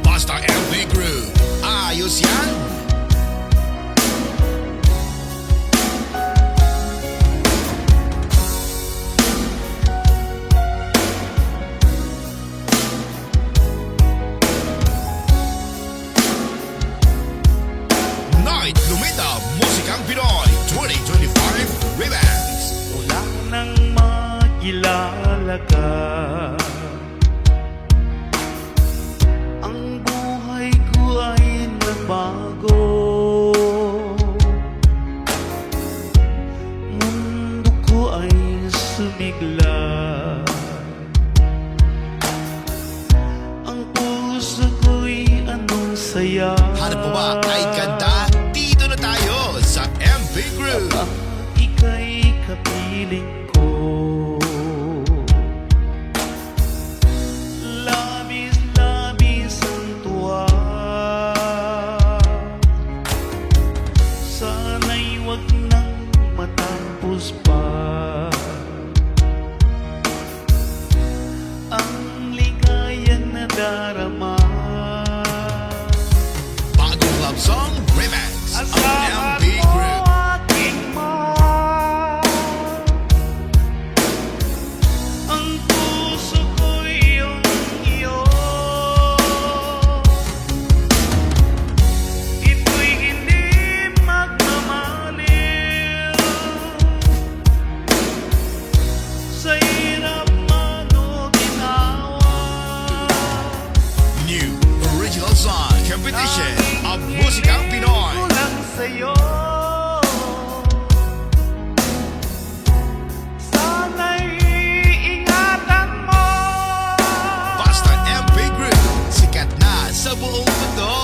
Basta MP Group, ayos yan. Night Lumita, musikang Pinoy 2025 Remix. Mula nang makilala ka, ang buhay ko ay nagbago. Mundo ko ay sumigla. Ang puso ko'y anong saya. Hanap mo ba ay kanta? Dito na tayo sa MP Group. Ika'y kapiling ko. Labis ang tuwa. Sana'y wag nang matapos pa. Ang ligaya na darama. Bagong love song remix of MP Group. Aking mahal. Ang puso ko'y iyong iyo. Ito'y hindi magmamaliw. Sa hirap man o ginawa. New original song competition of musikang Pinoy. Kulang sa'yo. Sana'y ingatan mo. Basta MP Group, sikat na sa buong mundo.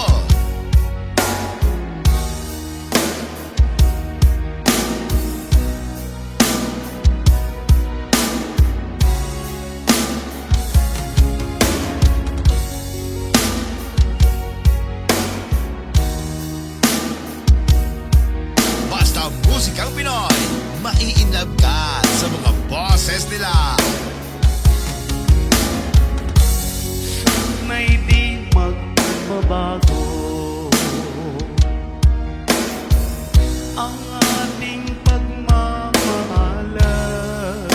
Basta musikang Pinoy, maiinlove ka sa mga boses nila. Na hindi magbabago ang ating pagmamahalan.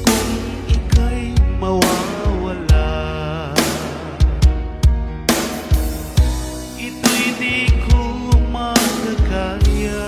Kung ika'y mawawala, ito'y di ko magkakaya.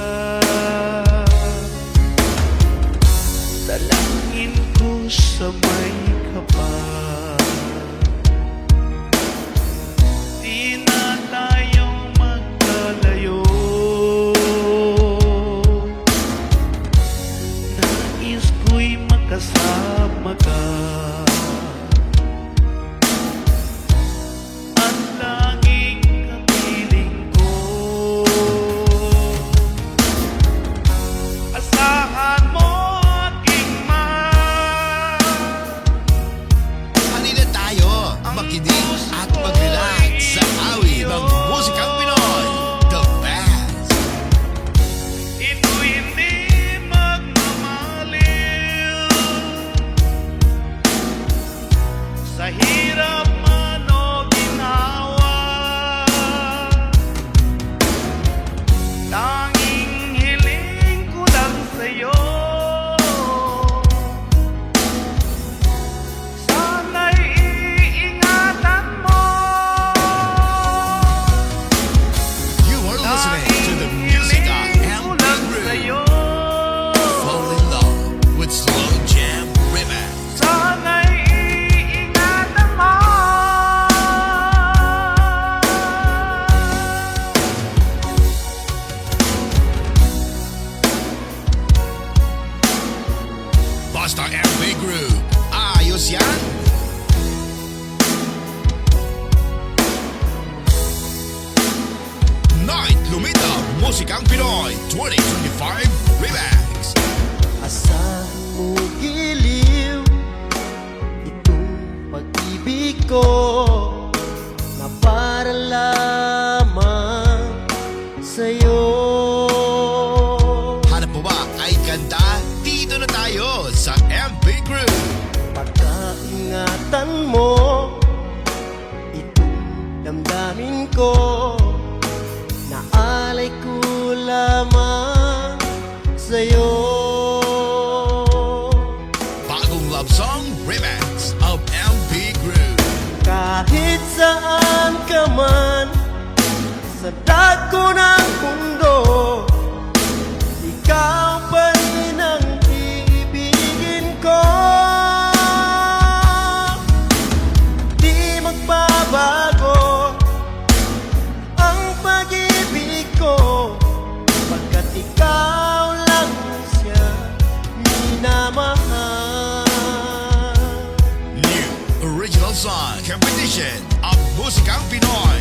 Basta MB Group. Ayos yan. Night Lumita, Musikang Pinoy 2025 Remix. Asahan mo giliw itong pag-ibig ko na para lamang sa'yo. Hanap mo ba ay ganda? Dito na tayo sa MB Group. Pagkaingatan mo itong damdamin ko, naalay ko lamang sa'yo. Bagong love song remix of MB Group. Kahit saan ka man sa dako ng mundo, ikaw pa rin ang iibigin ko. Di magbabago ang pag-ibig ko, pagkat ikaw lang siya minamahal. New original song competition of Musikang Pinoy.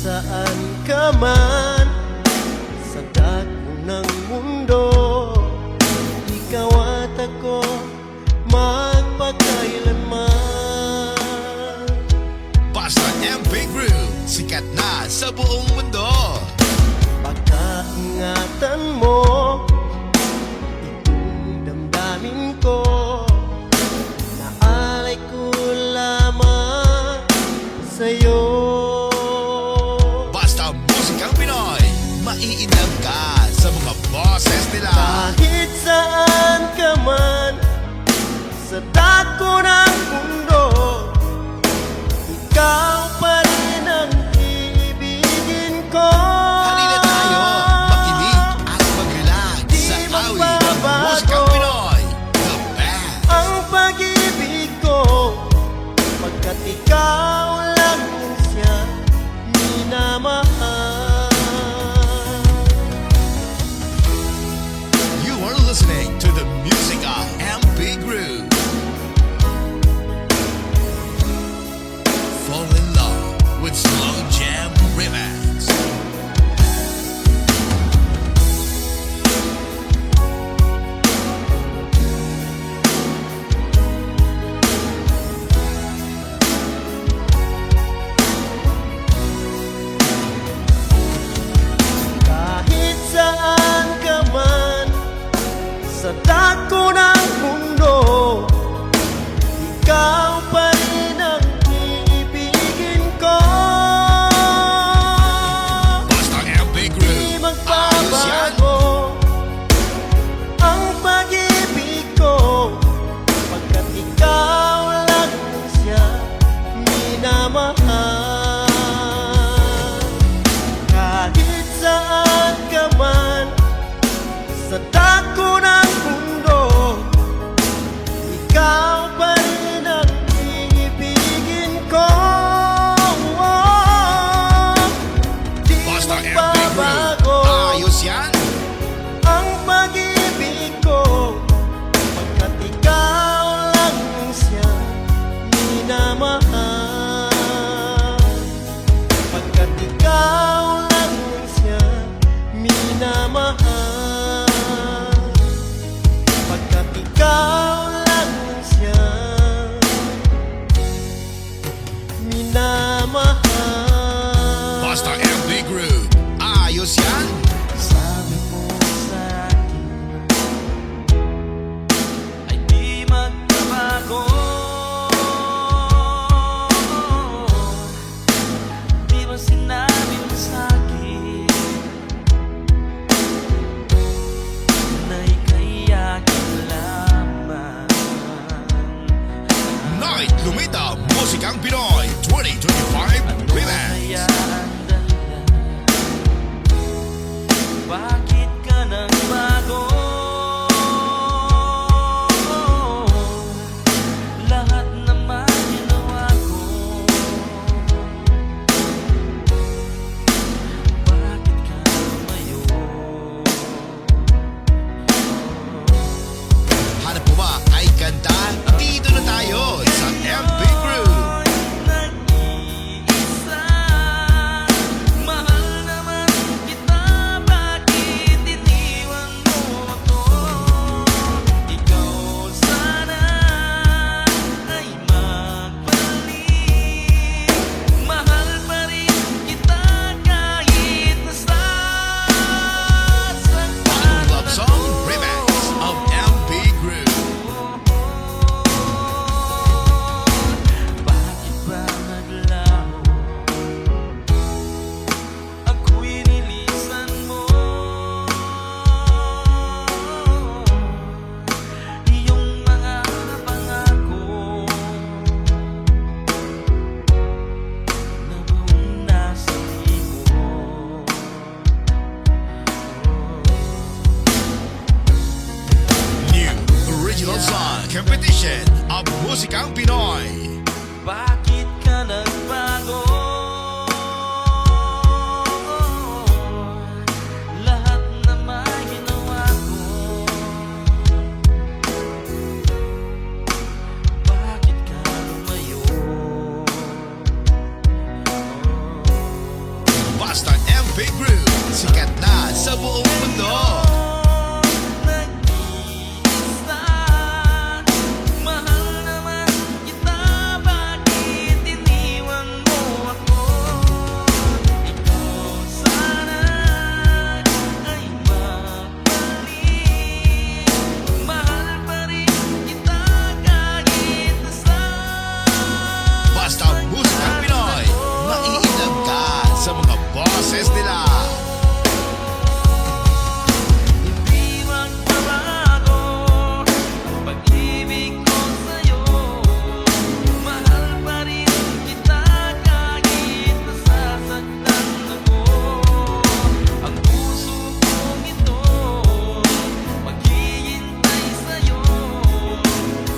Saan ka man sa dako ng mundo, ikaw at ako magpakailanman. Basta MB Group, sikat na sa buong mundo. Pagkaingatan mo itong damdamin ko, naalay ko lamang sa'yo. Basta Musikang Pinoy, maiinlove ka sa mga boses nila. Kahit saan ka man sa dako ng mundo, ikaw pa rin ang iibigin ko. Halina tayo, makinig at mag-relax Di sa awit ng magbabago Musikang Pinoy. The best. ang pag-ibig ko, pagkat ikaw lang siya minamahal. You are listening to the music of MB Group. Fall in love with Slow Jam Remix. Kahit saan ka man sa dako ng mundo, ikaw pa rin ang iibigin ko. Basta MB Group. Di Ayos yan. magbabago ang pag-ibig ko, pagkat ikaw lang siya minamahal. Kahit saan ka man sa dako ng mundo, ikaw pa rin ang iibigin ko. Di Basta MB magbabago Group. Ayos yan. ang pag-ibig ko, pagkat ikaw lang siya minamahal. Pagkat ikaw lang siya minamahal. Pagkat ikaw lang siya minamahal. Basta MB Group. Ayos yan. Sabi mo sa akin Ay di magbabago. Di ba sinabi mo sa'kin na ika'y akin lamang? Night Lumita, Musikang Pinoy 2025 Remix. Kaya ang dahilan, bakit ka nagbago? Lahat naman ginawa ko, bakit ka lumayo? Hanap mo ba Competition of Musikang Pinoy. Bakit ka nagbago? Lahat naman ginawa ko. Bakit ka lumayo? Basta MP Group, sikat na sa buong mundo. Nag-iisa, mahal naman kita. Bakit iniwan mo ako? Ikaw sana ay magbalik. Mahal pa rin kita kahit nasaan. Basta Musikang Pinoy, maiilam ka sa mga boses nila. Hindi magbabago ang pag-ibig ko sa'yo. Mahal pa rin kita kahit nasasaktan ako. Ang puso kong ito maghihintay sa'yo.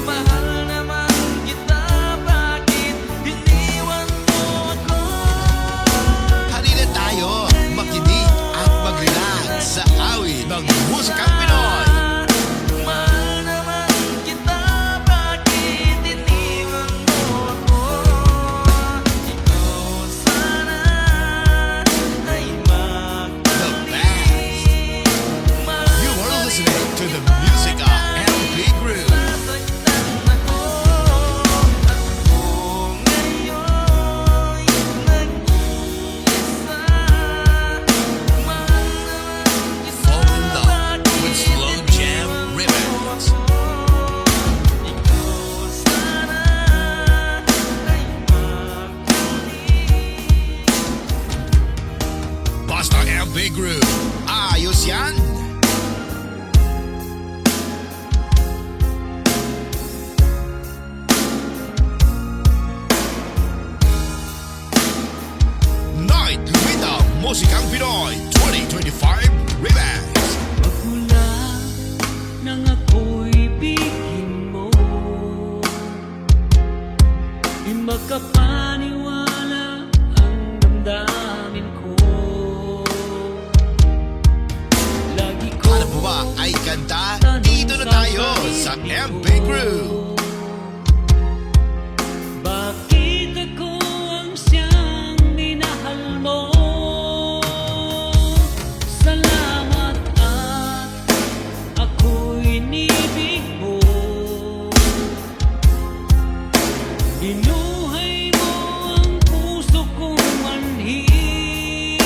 Mahal naman kita, bakit iniwan mo ako? Halina tayo, makinig at mag-relax sa awit ng Musikang Pinoy. Mahal naman kita, bakit iniwan mo ako? Ikaw sana ay magbalik. You are listening to the music of MP Group. Nasaktan ako at kung ngayon'y nag-iisa. Mahal naman kita, Fall in love with bakit Slow Jam iniwan mo Remix. ako? Ikaw sana ay magbalik. Basta MP Group, ayos yan. Night Rhythm Musikang Pinoy 2025 Remix. Magmula nang ako'y bigin mo, di makapaniwala ang damdamin ko. Lagi ko Ano po ba ay kanta? Dito na tayo sa MP Group. bakit ako ang siyang minahal mo? Salamat at ako'y inibig mo. Binuhay mo ang puso kong manhid.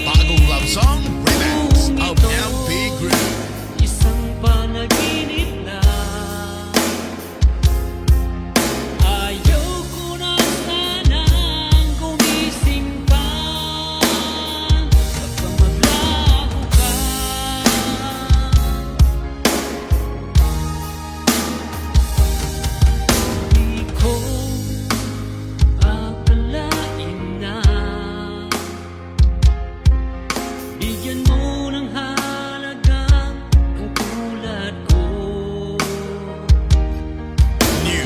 Bagong love song remix of MP Group. Isang panaginip na ayaw ko na sanang gumising pa. Baka maglaho ka. Di ko akalain na bigyan mo ng halaga ang tulad ko. New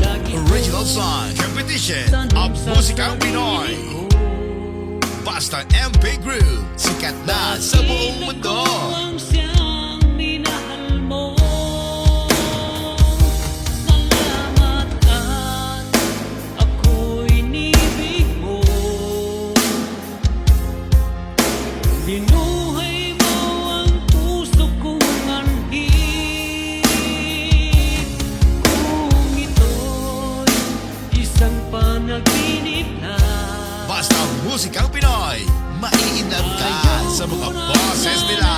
original song competition of Musikang Pinoy. Basta MP Group, sikat na sa buong mundo. Ang siyang minahal mo. Salamat at ako'y inibig mo. Binuhay mo ang puso kong manhid. Kung ito'y isang panaginip na Basta Musikang Pinoy, maiinam ka sa mga boses nila.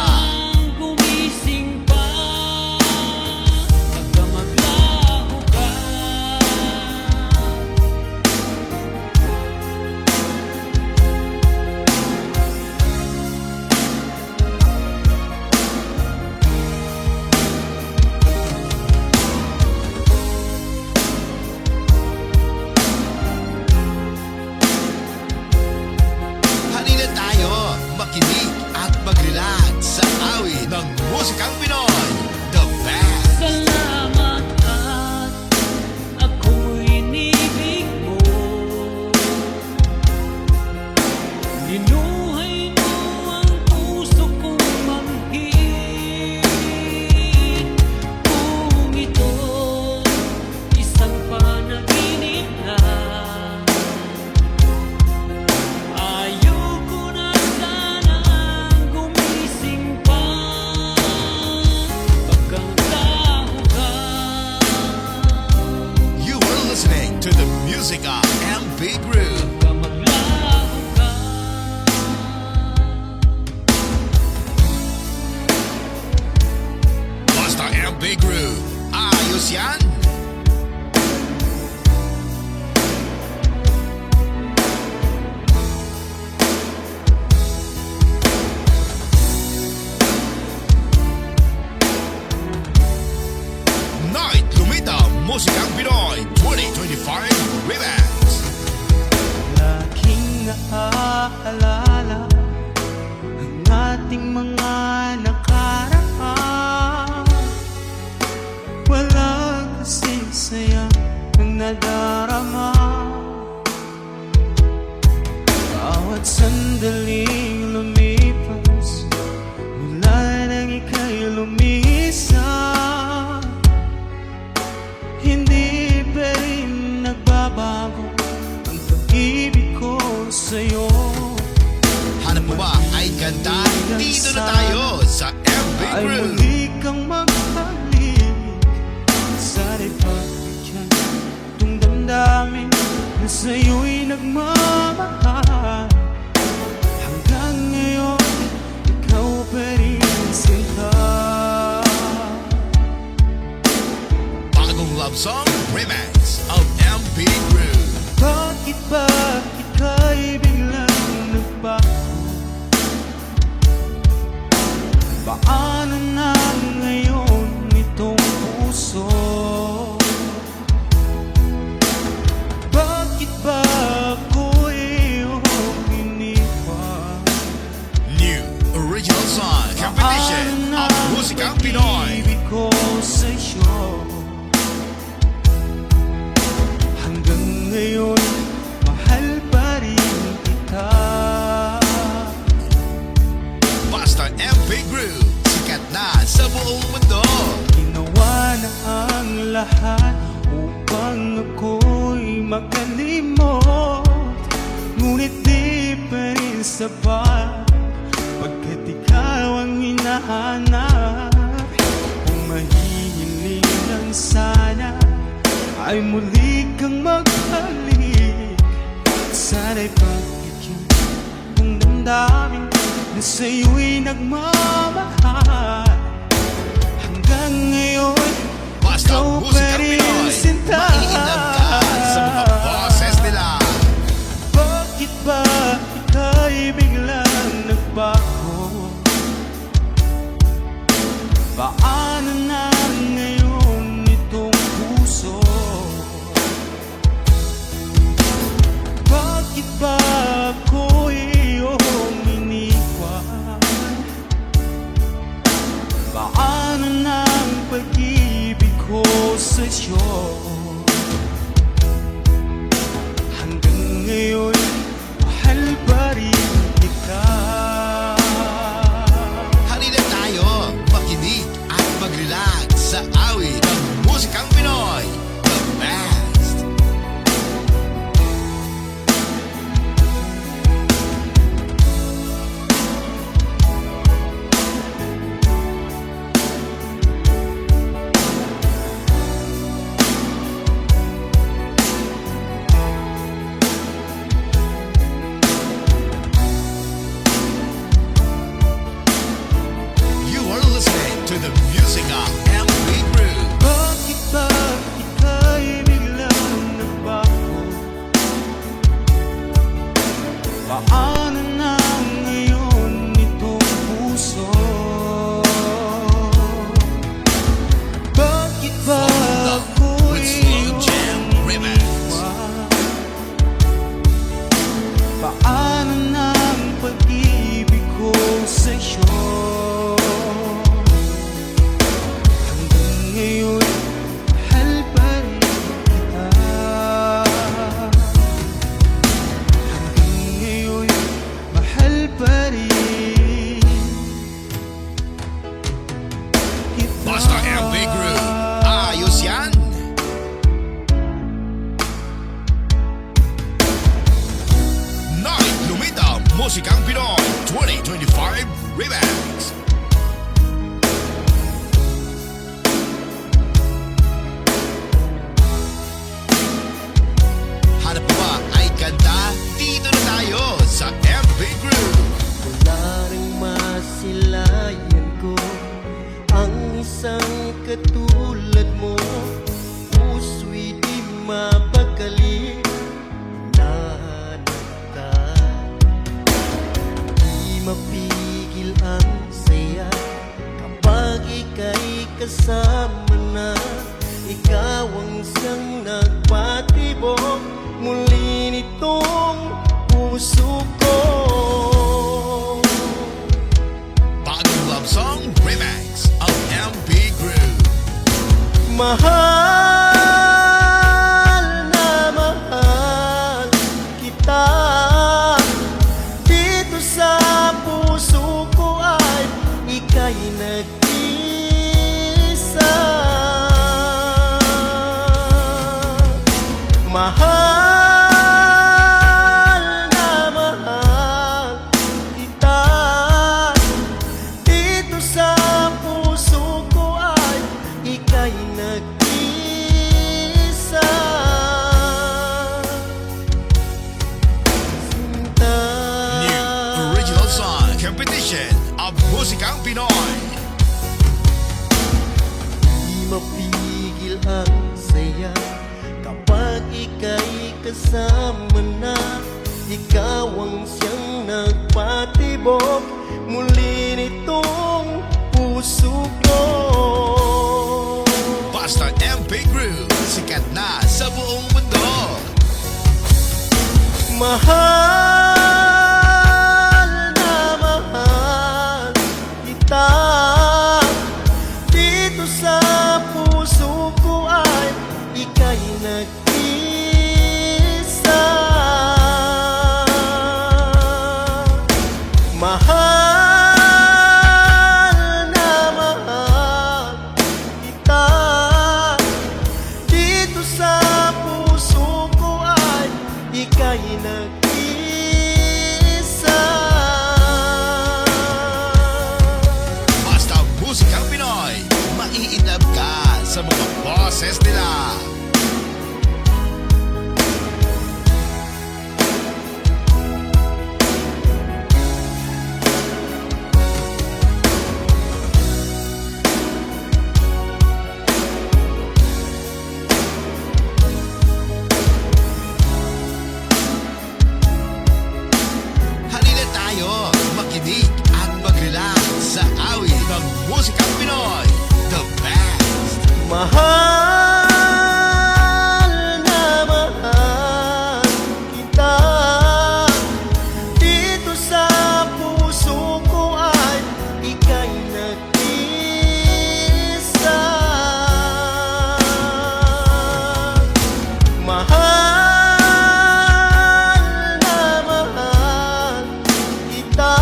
gumising pa. Baka maglaho ka. Halina tayo, makinig at mag-relax sa awit ng Musikang Pinoy. The best! Salamat at Musika MP Group. ka maglaho ka. Basta MP Group. Ayos yan. Night Lumita Musikang Pinoy 2025 Remix. Laging naaalala ang ating mga nakaraan. Walang kasing saya ang nadarama. Bawat sandaling lumipas mula nang ika'y lumisa, hindi pa rin nagbabago ang pag-ibig ko sa'yo. Hanap mo ba ay ganda? Dito na tayo sa MP Ay Group. muli kang maghalik. Sana'y pagbigyan itong damdamin na sa'yo'y nagmamahal. Hanggang ngayon, ikaw pa rin sinta. Bagong love song remix of MP Group. Bakit ba ika'y biglang nagbago? Paano na ngayon itong puso? Bakit ba ako iyong iniwan? New original song competition of Musikang Pinoy. Pag-ibig ko sa'yo, hanggang ngayon, mahal pa rin kita. Basta MP Group. Sikat na sa buong mundo. Ginawa na ang lahat upang ako'y makalimot. Ngunit di pa rin sapat, pagkat ikaw ang hinahanap. Kung mahihiling lang sana ay muli kang maghalik. Sana'y pagbigyan kung damdamin na sa'yo'y nagmamahal. Hanggang ngayon, Basta ikaw pa Musikang rin Pinoy. sinta. Mainam ka sa mga boses nila. Bakit ba ika'y biglang nagbago? Paano na ngayon itong puso? Bakit ba ako iyong iniwan? Paano na ang pag-ibig ko sa'yo? Hanggang ngayon, mahal pa rin kita. Halina tayo, makinig at mag-relax sa awit ng Musikang Pinoy. The best. You are listening to the music of MP Group. Bakit ba ika'y biglang nagbago? Paano na ngayon itong puso? Bakit ba ako With Slow Jam Remix. iniwan? Paano na ang pag-ibig ko sa'yo? Hanggang ngayon, mahal pa rin kita. Hanggang ngayon, mahal pa rin kita. Basta MP Group. Ayos yan. Night Lumita Musikang Pinoy 2025 Remix. isang katulad mo, puso'y di mapakali. Nahanap ka, di mapigil ang saya kapag ika'y kasama na. Ikaw ang siyang nagpatibok muli nitong puso ko. Bagong love song remix of MP Groove. Mahal na mahal kita, dito sa puso ko ay ika'y nag-isa. Mahal na mahal kita, dito sa puso ko ay ika'y nag-isa. Sinta, New original song competition of Musikang Pinoy. di mapigil ang saya kapag ika'y kasama na. Ikaw ang siyang nagpatibok muli nitong puso ko. Basta MP Groove, sikat na sa buong mundo. Mahal na mahal kita, dito sa puso ko ay ika'y nag-isa. Mahal na mahal kita, dito sa puso ko ay ika'y nag-isa. Basta Musikang Pinoy, maiinlove ka sa mga boses nila. Halina tayo, makinig at mag-relax sa awit ng Musikang Pinoy, the best. Mahal na mahal kita, dito sa puso ko ay ika'y nag-isa. Mahal na mahal kita,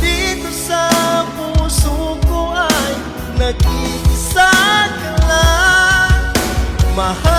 dito sa puso ko ay nag-iisa ka lang. Mahal